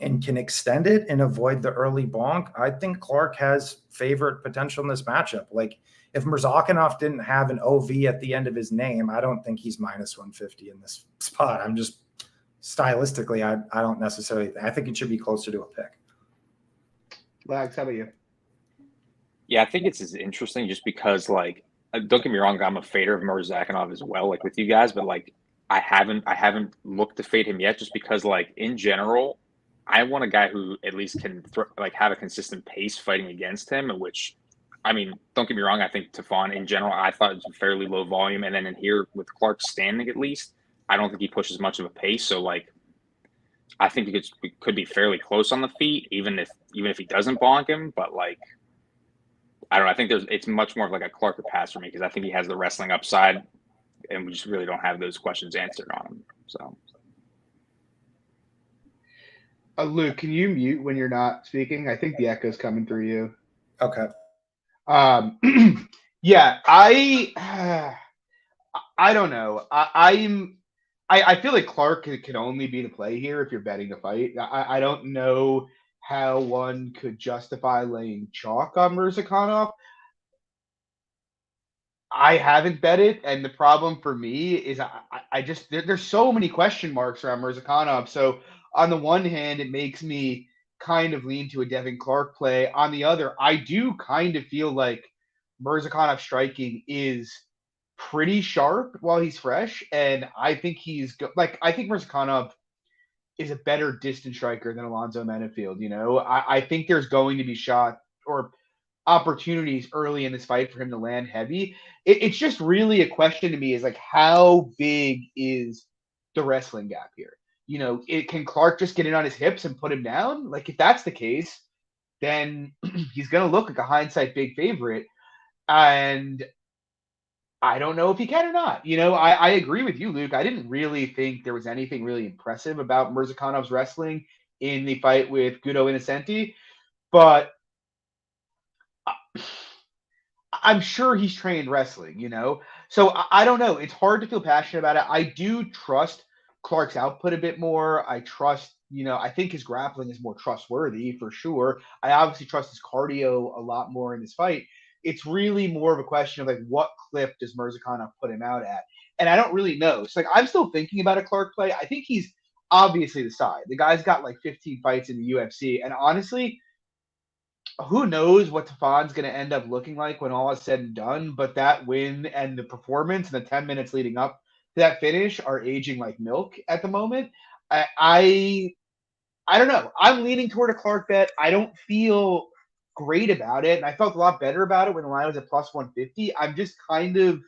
C: can extend it and avoid the early bonk, I think Clark has favorite potential in this matchup. Like, if Murzakanov didn't have an OV at the end of his name, I don't think he's minus 150 in this spot. I'm just stylistically, I don't necessarily. I think it should be closer to a pick.
A: Lags, how about you?
B: Yeah, I think it's as interesting just because, like, don't get me wrong, I'm a fader of Murzakanov as well, like with you guys, but like I haven't looked to fade him yet, just because, like, in general, I want a guy who at least can have a consistent pace fighting against him, which, I mean, don't get me wrong, I think Tafon in general, I thought it was fairly low volume. And then in here with Clark standing, at least, I don't think he pushes much of a pace. So, like, I think it could be fairly close on the feet, even if he doesn't bonk him. But, like, I don't know. I think it's much more of like a Clark or pass for me, because I think he has the wrestling upside, and we just really don't have those questions answered on him. So,
A: Luke, can you mute when you're not speaking? I think the echo's coming through you.
C: Okay.
A: Yeah, I don't know. I feel like Clark can only be the play here if you're betting the fight. I don't know how one could justify laying chalk on Mrzakhanov. I haven't bet it, and the problem for me is I just there's so many question marks around Mrzakhanov. So on the one hand, it makes me kind of lean to a Devin Clark play. On the other, I do kind of feel like Mrzakhanov striking is pretty sharp while he's fresh, and I think I think Mrzakhanov is a better distance striker than Alonzo Menafield. I think there's going to be shot or opportunities early in this fight for him to land heavy. It's just really a question to me is like, how big is the wrestling gap here? Can Clark just get in on his hips and put him down? Like, if that's the case, then he's going to look like a hindsight big favorite. And I don't know if he can or not. I agree with you, Luke. I didn't really think there was anything really impressive about Mrzakhanov's wrestling in the fight with Guido Innocenti, but I'm sure he's trained wrestling, So I don't know. It's hard to feel passionate about it. I do trust Clark's output a bit more. I trust, I think his grappling is more trustworthy for sure. I obviously trust his cardio a lot more in this fight. It's really more of a question of like, what clip does Mrzakhanov put him out at? And I don't really know. So like, I'm still thinking about a Clark play. I think he's obviously the side. The guy's got like 15 fights in the UFC. And honestly, who knows what Tafan's going to end up looking like when all is said and done, but that win and the performance and the 10 minutes leading up to that finish are aging like milk at the moment. I don't know. I'm leaning toward a Clark bet. I don't feel great about it, and I felt a lot better about it when the line was at plus 150. I'm just kind of,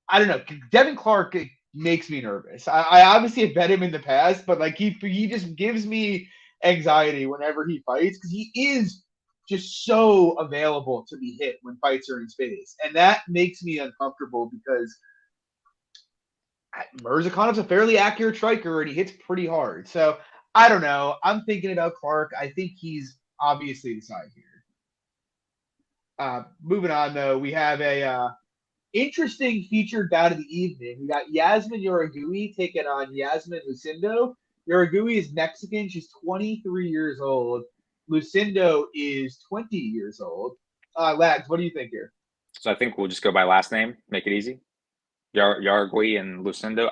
A: I don't know. Devin Clark makes me nervous. I obviously have bet him in the past, but like he just gives me anxiety whenever he fights because he is just so available to be hit when fights are in his face. And that makes me uncomfortable because Mrzakhanov's a fairly accurate striker and he hits pretty hard. So I don't know. I'm thinking about Clark. I think he's obviously the side here. Moving on, though, we have a interesting featured bout of the evening. We got Yasmin Yoragui taking on Yasmin Lucindo. Yoragui is Mexican. She's 23 years old. Lucindo is 20 years old. Lads, what do you think here?
B: So I think we'll just go by last name, make it easy. Yoragui and Lucindo.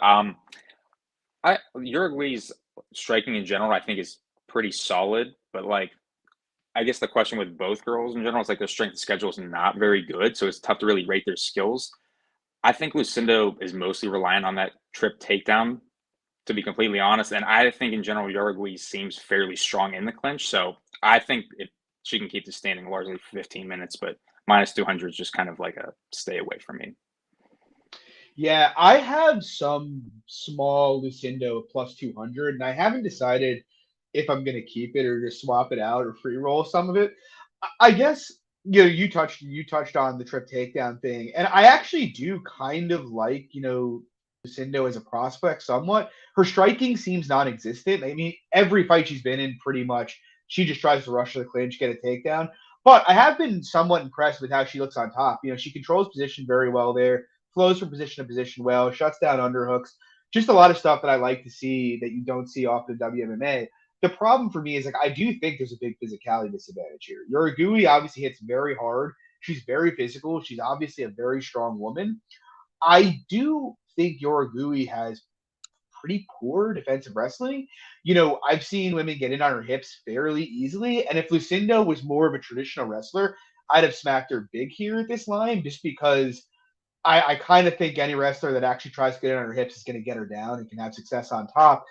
B: Uruguay's striking in general, I think, is pretty solid, but like, I guess the question with both girls in general is like their strength of schedule is not very good, so it's tough to really rate their skills. I think Lucindo is mostly relying on that trip takedown, to be completely honest, and I think in general Uruguay seems fairly strong in the clinch, so I think if she can keep the standing largely for 15 minutes, but minus 200 is just kind of like a stay away from me.
A: Yeah, I have some small Lucindo plus 200, and I haven't decided if I'm going to keep it or just swap it out or free roll some of it. I guess you touched on the trip takedown thing, and I actually do kind of like Lucindo as a prospect somewhat. Her striking seems non-existent. I mean, every fight she's been in, pretty much, she just tries to rush to the clinch, get a takedown. But I have been somewhat impressed with how she looks on top. She controls position very well there, flows from position to position well, shuts down underhooks. Just a lot of stuff that I like to see that you don't see often in WMMA. The problem for me is like I do think there's a big physicality disadvantage here. Yoragui obviously hits very hard. She's very physical. She's obviously a very strong woman. I do think Yoragui has pretty poor defensive wrestling. I've seen women get in on her hips fairly easily. And if Lucindo was more of a traditional wrestler, I'd have smacked her big here at this line just because I kind of think any wrestler that actually tries to get in on her hips is going to get her down and can have success on top.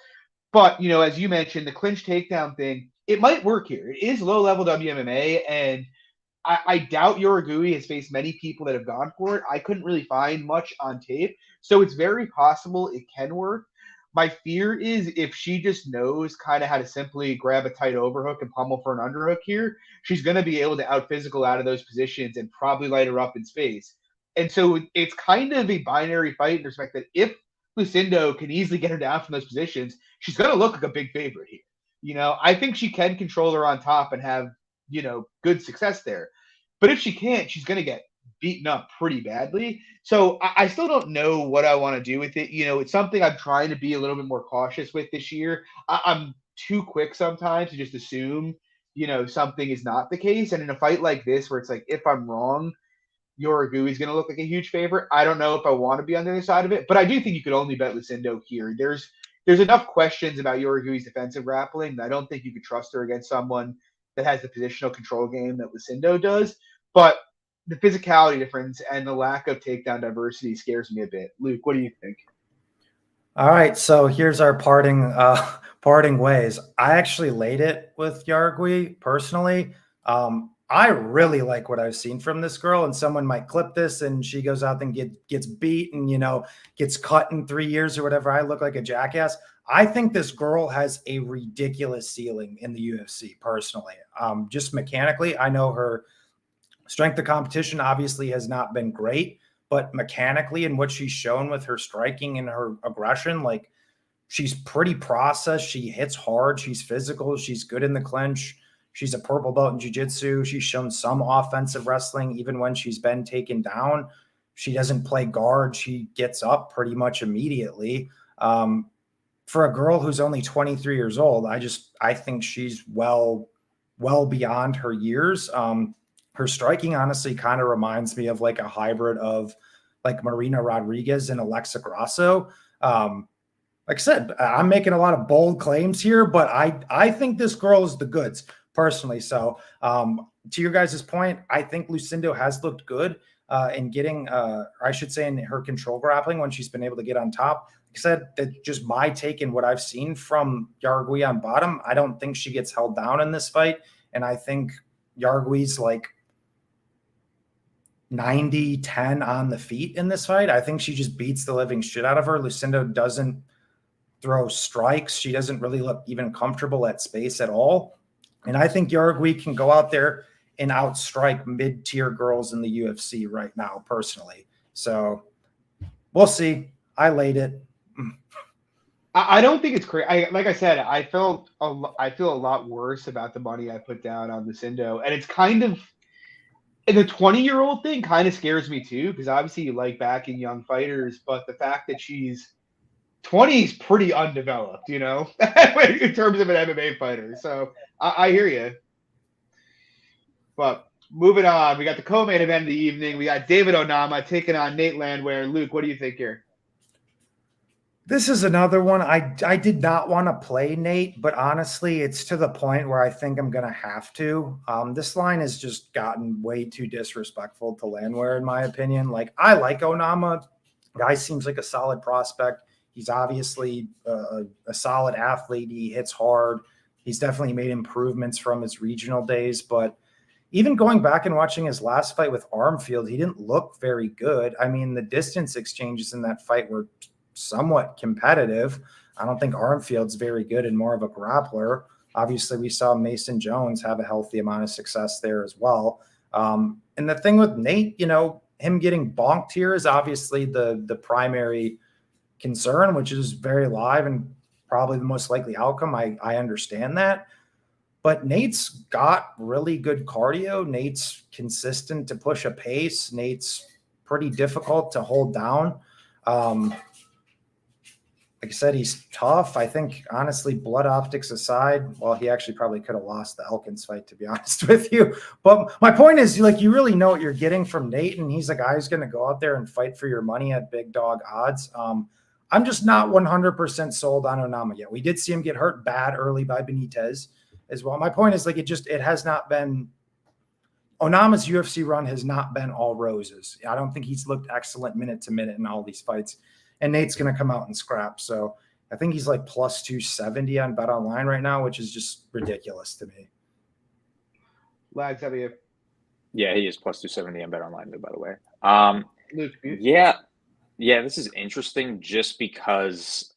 A: But, as you mentioned, the clinch takedown thing, it might work here. It is low-level WMMA, and I doubt Yoragui has faced many people that have gone for it. I couldn't really find much on tape, so it's very possible it can work. My fear is if she just knows kind of how to simply grab a tight overhook and pummel for an underhook here, she's going to be able to out-physical out of those positions and probably light her up in space. And so it's kind of a binary fight in respect that if Lucindo can easily get her down from those positions, she's going to look like a big favorite here. I think she can control her on top and have, good success there. But if she can't, she's going to get beaten up pretty badly. So I still don't know what I want to do with it. It's something I'm trying to be a little bit more cautious with this year. I'm too quick sometimes to just assume, something is not the case. And in a fight like this, where it's like, if I'm wrong, Yoragui's going to look like a huge favorite. I don't know if I want to be on the other side of it, but I do think you could only bet Lucindo here. There's enough questions about Yoragui's defensive grappling that I don't think you could trust her against someone that has the positional control game that Lucindo does. But the physicality difference and the lack of takedown diversity scares me a bit. Luke, what do you think?
C: All right, so here's our parting ways. I actually laid it with Yargui personally. I really like what I've seen from this girl, and someone might clip this and she goes out and gets beat and, gets cut in 3 years or whatever. I look like a jackass. I think this girl has a ridiculous ceiling in the UFC personally. Just mechanically, I know her strength of competition obviously has not been great, but mechanically and what she's shown with her striking and her aggression, like she's pretty processed. She hits hard. She's physical. She's good in the clinch. She's a purple belt in jiu-jitsu. She's shown some offensive wrestling, even when she's been taken down. She doesn't play guard. She gets up pretty much immediately. For a girl who's only 23 years old, I think she's well beyond her years. Her striking honestly kind of reminds me of like a hybrid of like Marina Rodriguez and Alexa Grasso. Like I said, I'm making a lot of bold claims here, but I think this girl is the goods personally. So to your guys' point, I think Lucindo has looked good in getting, I should say in her control grappling when she's been able to get on top. Like I said, that's just my take in what I've seen from Yargui on bottom. I don't think she gets held down in this fight. And I think Yargui's like 90-10 on the feet in this fight. I think she just beats the living shit out of her. Lucindo doesn't throw strikes. She doesn't really look even comfortable at space at all. And I think Yargui can go out there and outstrike mid-tier girls in the UFC right now, personally. So we'll see. I laid it.
A: I don't think it's crazy. Like I said, I feel a lot worse about the money I put down on Lucindo, and it's kind of the 20-year-old thing kind of scares me too, because obviously you like backing young fighters, but the fact that she's 20 is pretty undeveloped, in terms of an MMA fighter. So I hear you. But moving on, we got the co-main event of the evening. We got David Odama taking on Nate Landwear. Luke, what do you think here?
C: This is another one. I did not want to play Nate, but honestly, it's to the point where I think I'm going to have to. This line has just gotten way too disrespectful to Landwear, in my opinion. Like, I like Odama. Guy seems like a solid prospect. He's obviously a solid athlete. He hits hard. He's definitely made improvements from his regional days. But even going back and watching his last fight with Armfield, he didn't look very good. I mean, the distance exchanges in that fight were somewhat competitive. I don't think Armfield's very good and more of a grappler. Obviously, we saw Mason Jones have a healthy amount of success there as well. And the thing with Nate, him getting bonked here is obviously the primary concern, which is very live and probably the most likely outcome. I understand that. But Nate's got really good cardio. Nate's consistent to push a pace. Nate's pretty difficult to hold down. Like I said, he's tough. I think, honestly, blood optics aside, well, he actually probably could have lost the Elkins fight, to be honest with you. But my point is, like, you really know what you're getting from Nate, and he's a guy who's going to go out there and fight for your money at big dog odds. I'm just not 100% sold on Odama yet. We did see him get hurt bad early by Benitez as well. My point is, like, it has not been – Onama's UFC run has not been all roses. I don't think he's looked excellent minute to minute in all these fights. And Nate's going to come out and scrap. So I think he's like plus 270 on BetOnline right now, which is just ridiculous to me.
A: Lags, how about you?
B: Yeah, he is plus 270 on BetOnline, by the way.
A: Luke,
B: yeah, this is interesting just because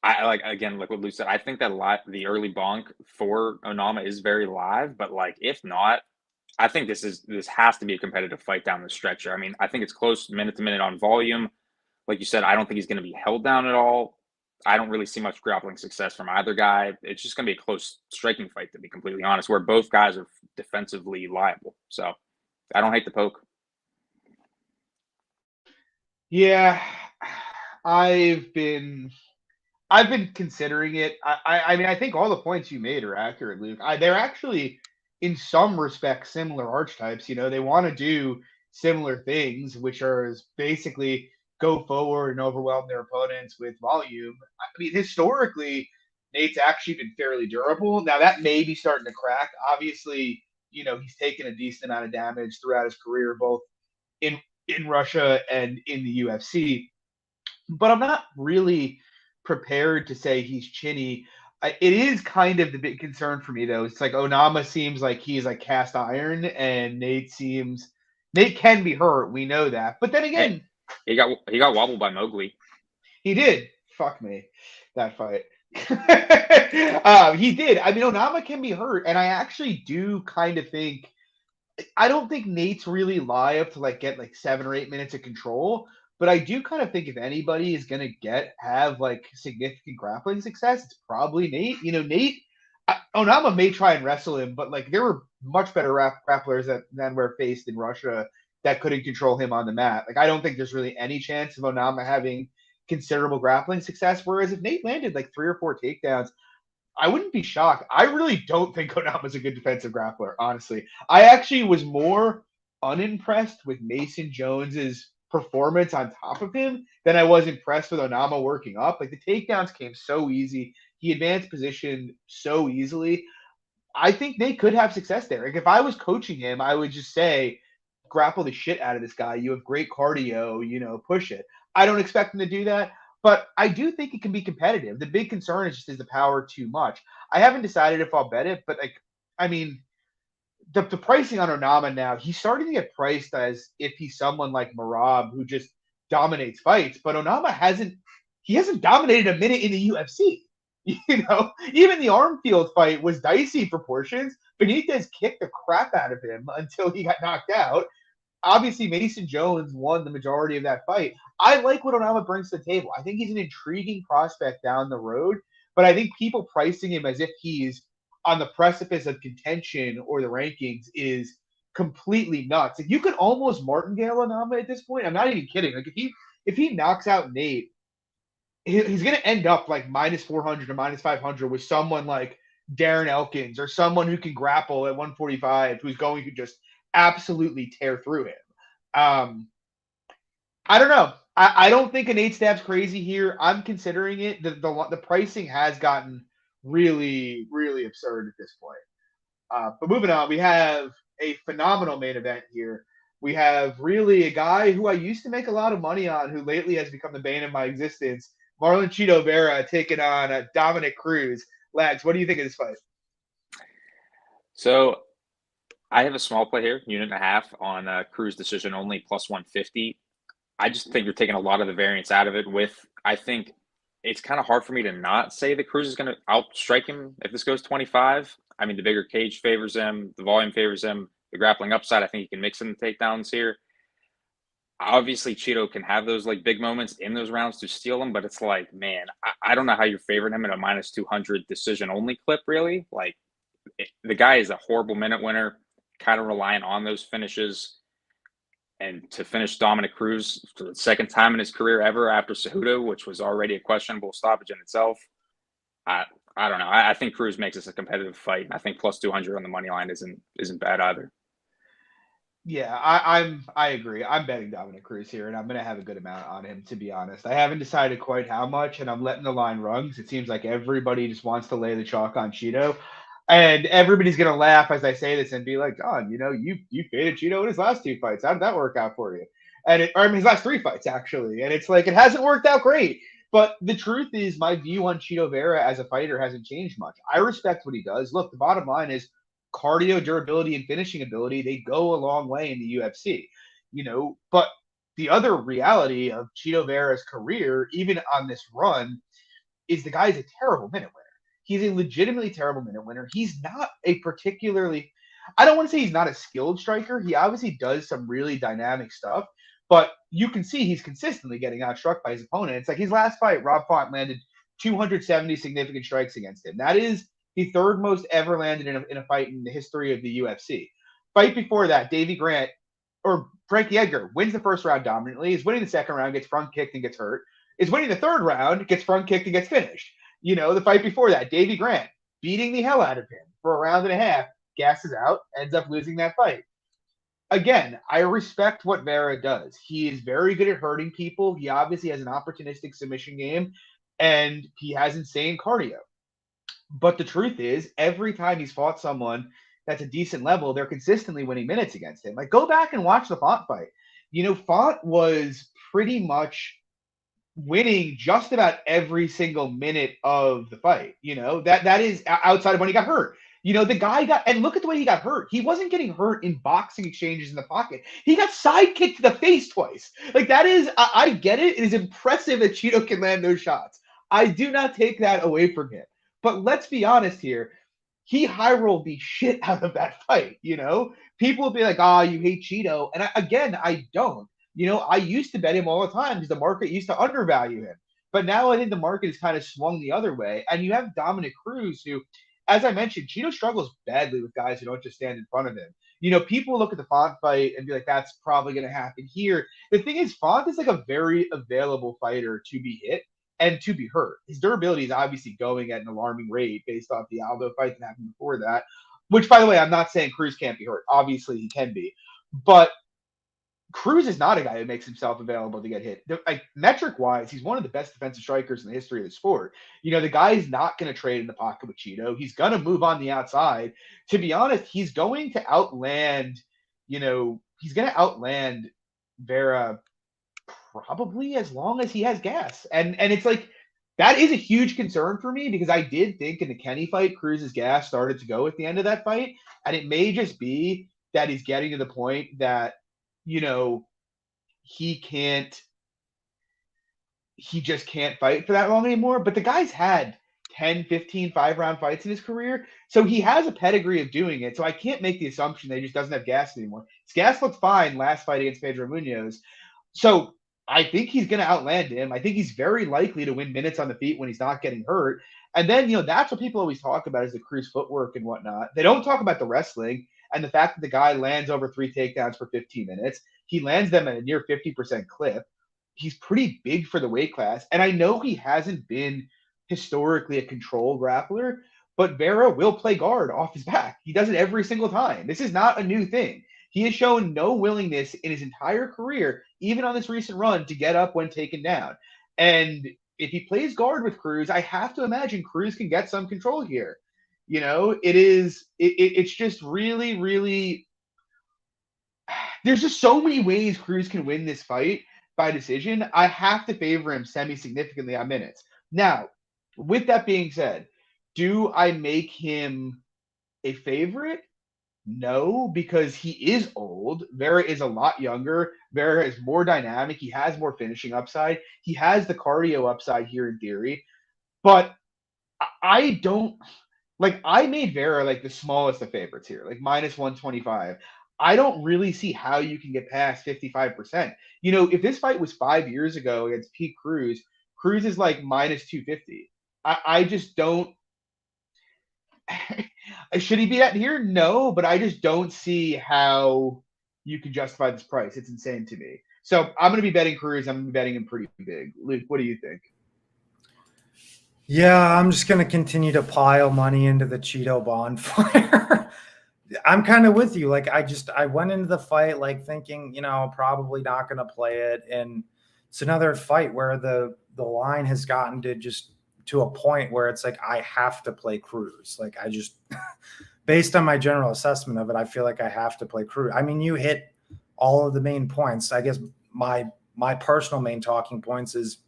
B: I like what Luke said. I think that the early bonk for Odama is very live, but like if not, I think this has to be a competitive fight down the stretch. I mean, I think it's close minute to minute on volume. Like you said, I don't think he's going to be held down at all. I don't really see much grappling success from either guy. It's just going to be a close striking fight, to be completely honest, where both guys are defensively liable. So I don't hate the poke.
A: Yeah, I've been I've been considering it. I mean, I think all the points you made are accurate, Luke. They're actually, in some respects, similar archetypes. You know, they want to do similar things, which are basically go forward and overwhelm their opponents with volume. I mean, historically, Nate's actually been fairly durable. Now that may be starting to crack. Obviously, you know, he's taken a decent amount of damage throughout his career, both in Russia and in the UFC. But I'm not really prepared to say he's chinny. It is kind of the big concern for me, though. It's like Odama seems like he's like cast iron, and Nate can be hurt. We know that, but then again,
B: he got wobbled by Mowgli.
A: He did. Fuck me, that fight. He did. I mean, Odama can be hurt, and I actually do kind of think. I don't think Nate's really live to like get like 7 or 8 minutes of control, but I do kind of think if anybody is gonna have like significant grappling success, it's probably Nate. You know, Nate Onama may try and wrestle him, but like there were much better grapplers than were faced in Russia that couldn't control him on the mat. Like I don't think there's really any chance of Onama having considerable grappling success. Whereas if Nate landed like 3 or 4 takedowns, I wouldn't be shocked. I really don't think Onama's a good defensive grappler, honestly. I actually was more unimpressed with Mason Jones's performance on top of him than I was impressed with Onama working up. Like the takedowns came so easy. He advanced position so easily. I think Nate could have success there. Like if I was coaching him, I would just say, grapple the shit out of this guy. You have great cardio, you know, push it. I don't expect him to do that, but I do think it can be competitive. The big concern is the power too much. I haven't decided if I'll bet it, but like, I mean, the pricing on Onama now, he's starting to get priced as if he's someone like Marab who just dominates fights, but Onama hasn't dominated a minute in the UFC. You know, even the Armfield fight was dicey proportions. Benitez kicked the crap out of him until he got knocked out. Obviously, Mason Jones won the majority of that fight. I like what Onama brings to the table. I think he's an intriguing prospect down the road, but I think people pricing him as if he's on the precipice of contention or the rankings is completely nuts. Like you could almost martingale Onama at this point. I'm not even kidding. Like if he knocks out Nate, he's going to end up like minus 400 or minus 500 with someone like Darren Elkins or someone who can grapple at 145 who's going to just absolutely tear through him. I don't know. I don't think an 8 stab's crazy here. I'm considering it. The pricing has gotten really, really absurd at this point. But moving on, we have a phenomenal main event here. We have really a guy who I used to make a lot of money on, who lately has become the bane of my existence. Marlon Chito Vera taking on Dominic Cruz. Lags, what do you think of this fight?
B: So I have a small play here, 1.5 on Cruz decision only, plus 150. I just think you're taking a lot of the variance out of it. I think it's kind of hard for me to not say that Cruz is going to outstrike him if this goes 25. I mean, the bigger cage favors him, the volume favors him, the grappling upside. I think he can mix in the takedowns here. Obviously, Chito can have those like big moments in those rounds to steal them, but it's like, man, I don't know how you're favoring him in a minus 200 decision only clip, really. Like, the guy is a horrible minute winner, kind of reliant on those finishes. And to finish Dominic Cruz for the second time in his career ever after Cejudo, which was already a questionable stoppage in itself, I don't know. I think Cruz makes this a competitive fight. I think plus 200 on the money line isn't bad either.
A: Yeah, I agree. I'm betting Dominic Cruz here, and I'm going to have a good amount on him, to be honest. I haven't decided quite how much, and I'm letting the line run because it seems like everybody just wants to lay the chalk on Chito. And everybody's going to laugh as I say this and be like, John, you know, you faded Chito in his last 2 fights. How did that work out for you? His last 3 fights, actually. And it's like, it hasn't worked out great. But the truth is, my view on Chito Vera as a fighter hasn't changed much. I respect what he does. Look, the bottom line is, cardio, durability, and finishing ability, they go a long way in the UFC, you know. But the other reality of Chito Vera's career, even on this run, is the guy's a terrible minute winner. He's a legitimately terrible minute winner. He's not a particularly, I don't want to say he's not a skilled striker. He obviously does some really dynamic stuff, but you can see he's consistently getting outstruck by his opponent. It's like his last fight, Rob Font landed 270 significant strikes against him. That is the 3rd most ever landed in a fight in the history of the UFC. Fight before that, Davey Grant or Frankie Edgar wins the 1st round dominantly, is winning the 2nd round, gets front kicked and gets hurt. is winning the third round, gets front kicked and gets finished. The fight before that, Davy Grant beating the hell out of him for a round and a half, gasses out, ends up losing that fight. Again, I respect what Vera does. He is very good at hurting people. He obviously has an opportunistic submission game, and he has insane cardio. But the truth is, every time he's fought someone that's a decent level, they're consistently winning minutes against him. Like, go back and watch the Font fight. Font was pretty much winning just about every single minute of the fight. That is outside of when he got hurt. The guy and look at the way he got hurt. He wasn't getting hurt in boxing exchanges in the pocket. He got sidekicked to the face twice. Like, that is, I get it. It is impressive that Chito can land those shots. I do not take that away from him. But let's be honest here. He high-rolled the shit out of that fight, People will be like, you hate Chito. And I don't. I used to bet him all the time because the market used to undervalue him. But now I think the market has kind of swung the other way. And you have Dominic Cruz, who, as I mentioned, Chito struggles badly with guys who don't just stand in front of him. People look at the Font fight and be like, that's probably going to happen here. The thing is, Font is like a very available fighter to be hit and to be hurt. His durability is obviously going at an alarming rate based off the Aldo fight that happened before that, which, by the way, I'm not saying Cruz can't be hurt. Obviously, he can be. But Cruz is not a guy who makes himself available to get hit. Like, metric-wise, he's one of the best defensive strikers in the history of the sport. The guy is not going to trade in the pocket with Chito. He's going to move on the outside. To be honest, he's going to outland, Vera probably as long as he has gas. And it's like, that is a huge concern for me because I did think in the Kenny fight, Cruz's gas started to go at the end of that fight. And it may just be that he's getting to the point that, he just can't fight for that long anymore. But the guy's had 10, 15, 5-round fights in his career. So he has a pedigree of doing it. So I can't make the assumption that he just doesn't have gas anymore. His gas looked fine last fight against Pedro Munoz. So I think he's going to outland him. I think he's very likely to win minutes on the feet when he's not getting hurt. And then, that's what people always talk about is the Cruz footwork and whatnot. They don't talk about the wrestling and the fact that the guy lands over 3 takedowns for 15 minutes. He lands them at a near 50% clip. He's pretty big for the weight class. And I know he hasn't been historically a control grappler, but Vera will play guard off his back. He does it every single time. This is not a new thing. He has shown no willingness in his entire career, even on this recent run, to get up when taken down. And if he plays guard with Cruz, I have to imagine Cruz can get some control here. It's just really, really, there's just so many ways Cruz can win this fight by decision. I have to favor him semi-significantly on minutes. Now, with that being said, do I make him a favorite? No, because he is old. Vera is a lot younger. Vera is more dynamic. He has more finishing upside. He has the cardio upside here in theory. But I don't – I made Vera the smallest of favorites here, minus 125. I don't really see how you can get past 55%. If this fight was 5 years ago against Pete Cruz, Cruz is minus 250. I just don't – should he be at here? No, but I just don't see how you can justify this price. It's insane to me. So I'm going to be betting Cruz. I'm going to be betting him pretty big. Luke, what do you think?
C: Yeah, I'm just going to continue to pile money into the Chito bonfire. I'm kind of with you. I went into the fight thinking, probably not going to play it. And it's another fight where the line has gotten to a point where it's I have to play Cruz. I just, based on my general assessment of it, I feel like I have to play Cruz. I mean, you hit all of the main points. I guess my personal main talking points is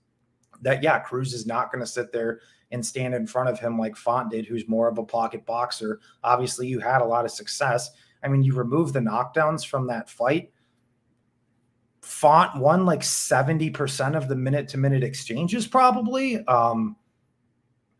C: that, yeah, Cruz is not going to sit there and stand in front of him like Font did, who's more of a pocket boxer. Obviously, you had a lot of success. I mean, you remove the knockdowns from that fight. Font won 70% of the minute-to-minute exchanges probably,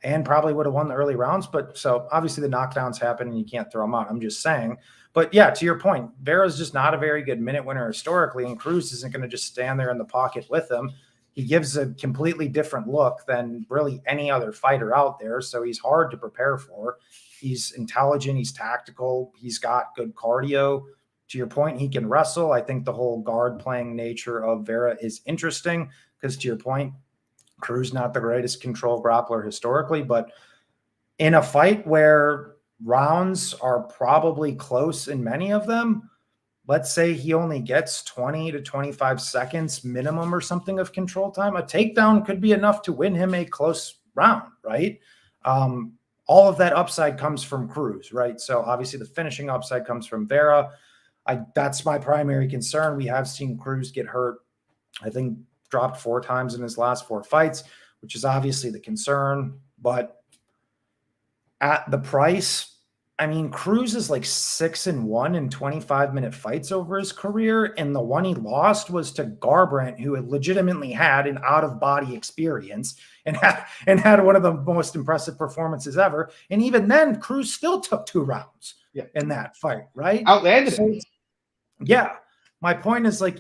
C: and probably would have won the early rounds. But so obviously the knockdowns happen and you can't throw them out. I'm just saying. But yeah, to your point, Vera's just not a very good minute winner historically, and Cruz isn't going to just stand there in the pocket with him. He gives a completely different look than really any other fighter out there. So he's hard to prepare for. He's intelligent. He's tactical. He's got good cardio. To your point, he can wrestle. I think the whole guard playing nature of Vera is interesting because, to your point, Cruz not the greatest control grappler historically, but in a fight where rounds are probably close in many of them, let's say he only gets 20 to 25 seconds minimum or something of control time, a takedown could be enough to win him a close round, right? All of that upside comes from Cruz, right? So obviously the finishing upside comes from Vera. That's my primary concern. We have seen Cruz get hurt, I think dropped 4 times in his last 4 fights, which is obviously the concern. But at the price, I mean, Cruz is like 6-1 in 25-minute fights over his career. And the one he lost was to Garbrandt, who had legitimately had an out-of-body experience and had one of the most impressive performances ever. And even then, Cruz still took 2 rounds in that fight, right?
A: Outlanded him.
C: Yeah. My point is, like,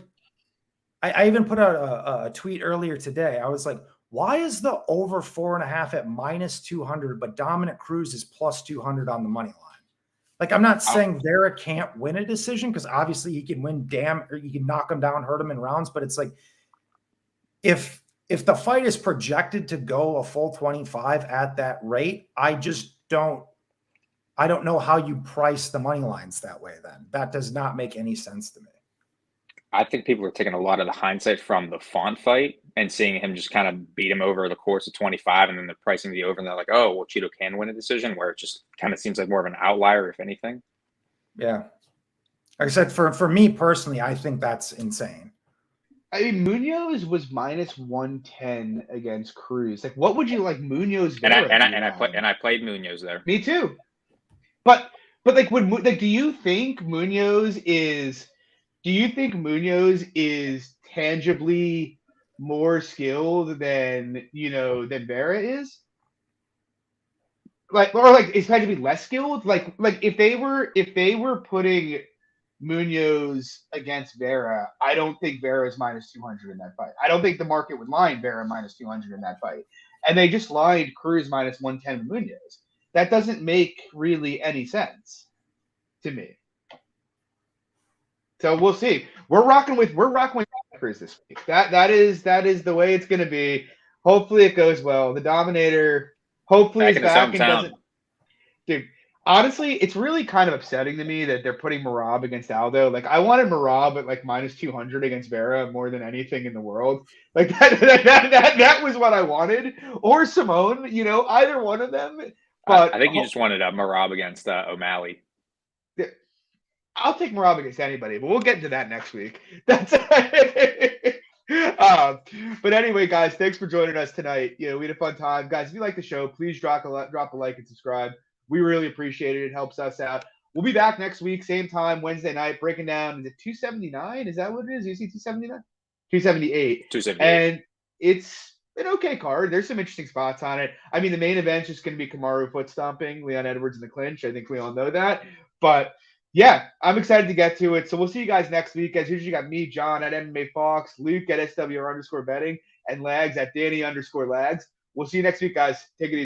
C: I even put out a tweet earlier today. I was like, why is the over 4.5 at -200, but Dominic Cruz is +200 on the money line? Like, I'm not saying Vera can't win a decision, because obviously he can win or you can knock him down, hurt him in rounds. But it's like, if the fight is projected to go a full 25 at that rate, I don't know how you price the money lines that way. Then that does not make any sense to me.
B: I think people are taking a lot of the hindsight from the Font fight and seeing him just kind of beat him over the course of 25, and then they're pricing the over, and they're like, oh, well, Cheeto can win a decision, where it just kind of seems like more of an outlier, if anything.
C: Yeah. Like I said, for me personally, I think that's insane.
A: I mean, Munoz was -110 against Cruz. Like, what would you like Munoz?
B: And I played Munoz there.
A: Me too. But like, do you think Munoz is? Do you think Munoz is tangibly more skilled than Vera is? Like, or like, is tangibly less skilled? Like if they were putting Munoz against Vera, I don't think Vera is -200 in that fight. I don't think the market would line Vera -200 in that fight. And they just lined Cruz -110 with Munoz. That doesn't make really any sense to me. So we'll see. We're rocking with Cruz this week. That is the way it's going to be. Hopefully it goes well. The Dominator hopefully is back and doesn't. Dude, honestly, it's really kind of upsetting to me that they're putting Merab against Aldo. Like, I wanted Merab at like -200 against Vera more than anything in the world. Like that was what I wanted. Or Simone, either one of them. But
B: I think you just wanted a Merab against O'Malley.
A: I'll take Merab against anybody, but we'll get into that next week. But anyway, guys, thanks for joining us tonight. We had a fun time. Guys, if you like the show, please drop a like and subscribe. We really appreciate it. It helps us out. We'll be back next week, same time, Wednesday night, breaking down. Is it 279? Is that what it is? You see 279? 278.
B: 278.
A: And it's an okay card. There's some interesting spots on it. I mean, the main event's just going to be Kamaru foot stomping, Leon Edwards in the clinch. I think we all know that. But yeah, I'm excited to get to it. So we'll see you guys next week. As usual, you got me, John, at MMA Fox, Luke at SWR_betting, and Lags at Danny_Lags. We'll see you next week, guys. Take it easy.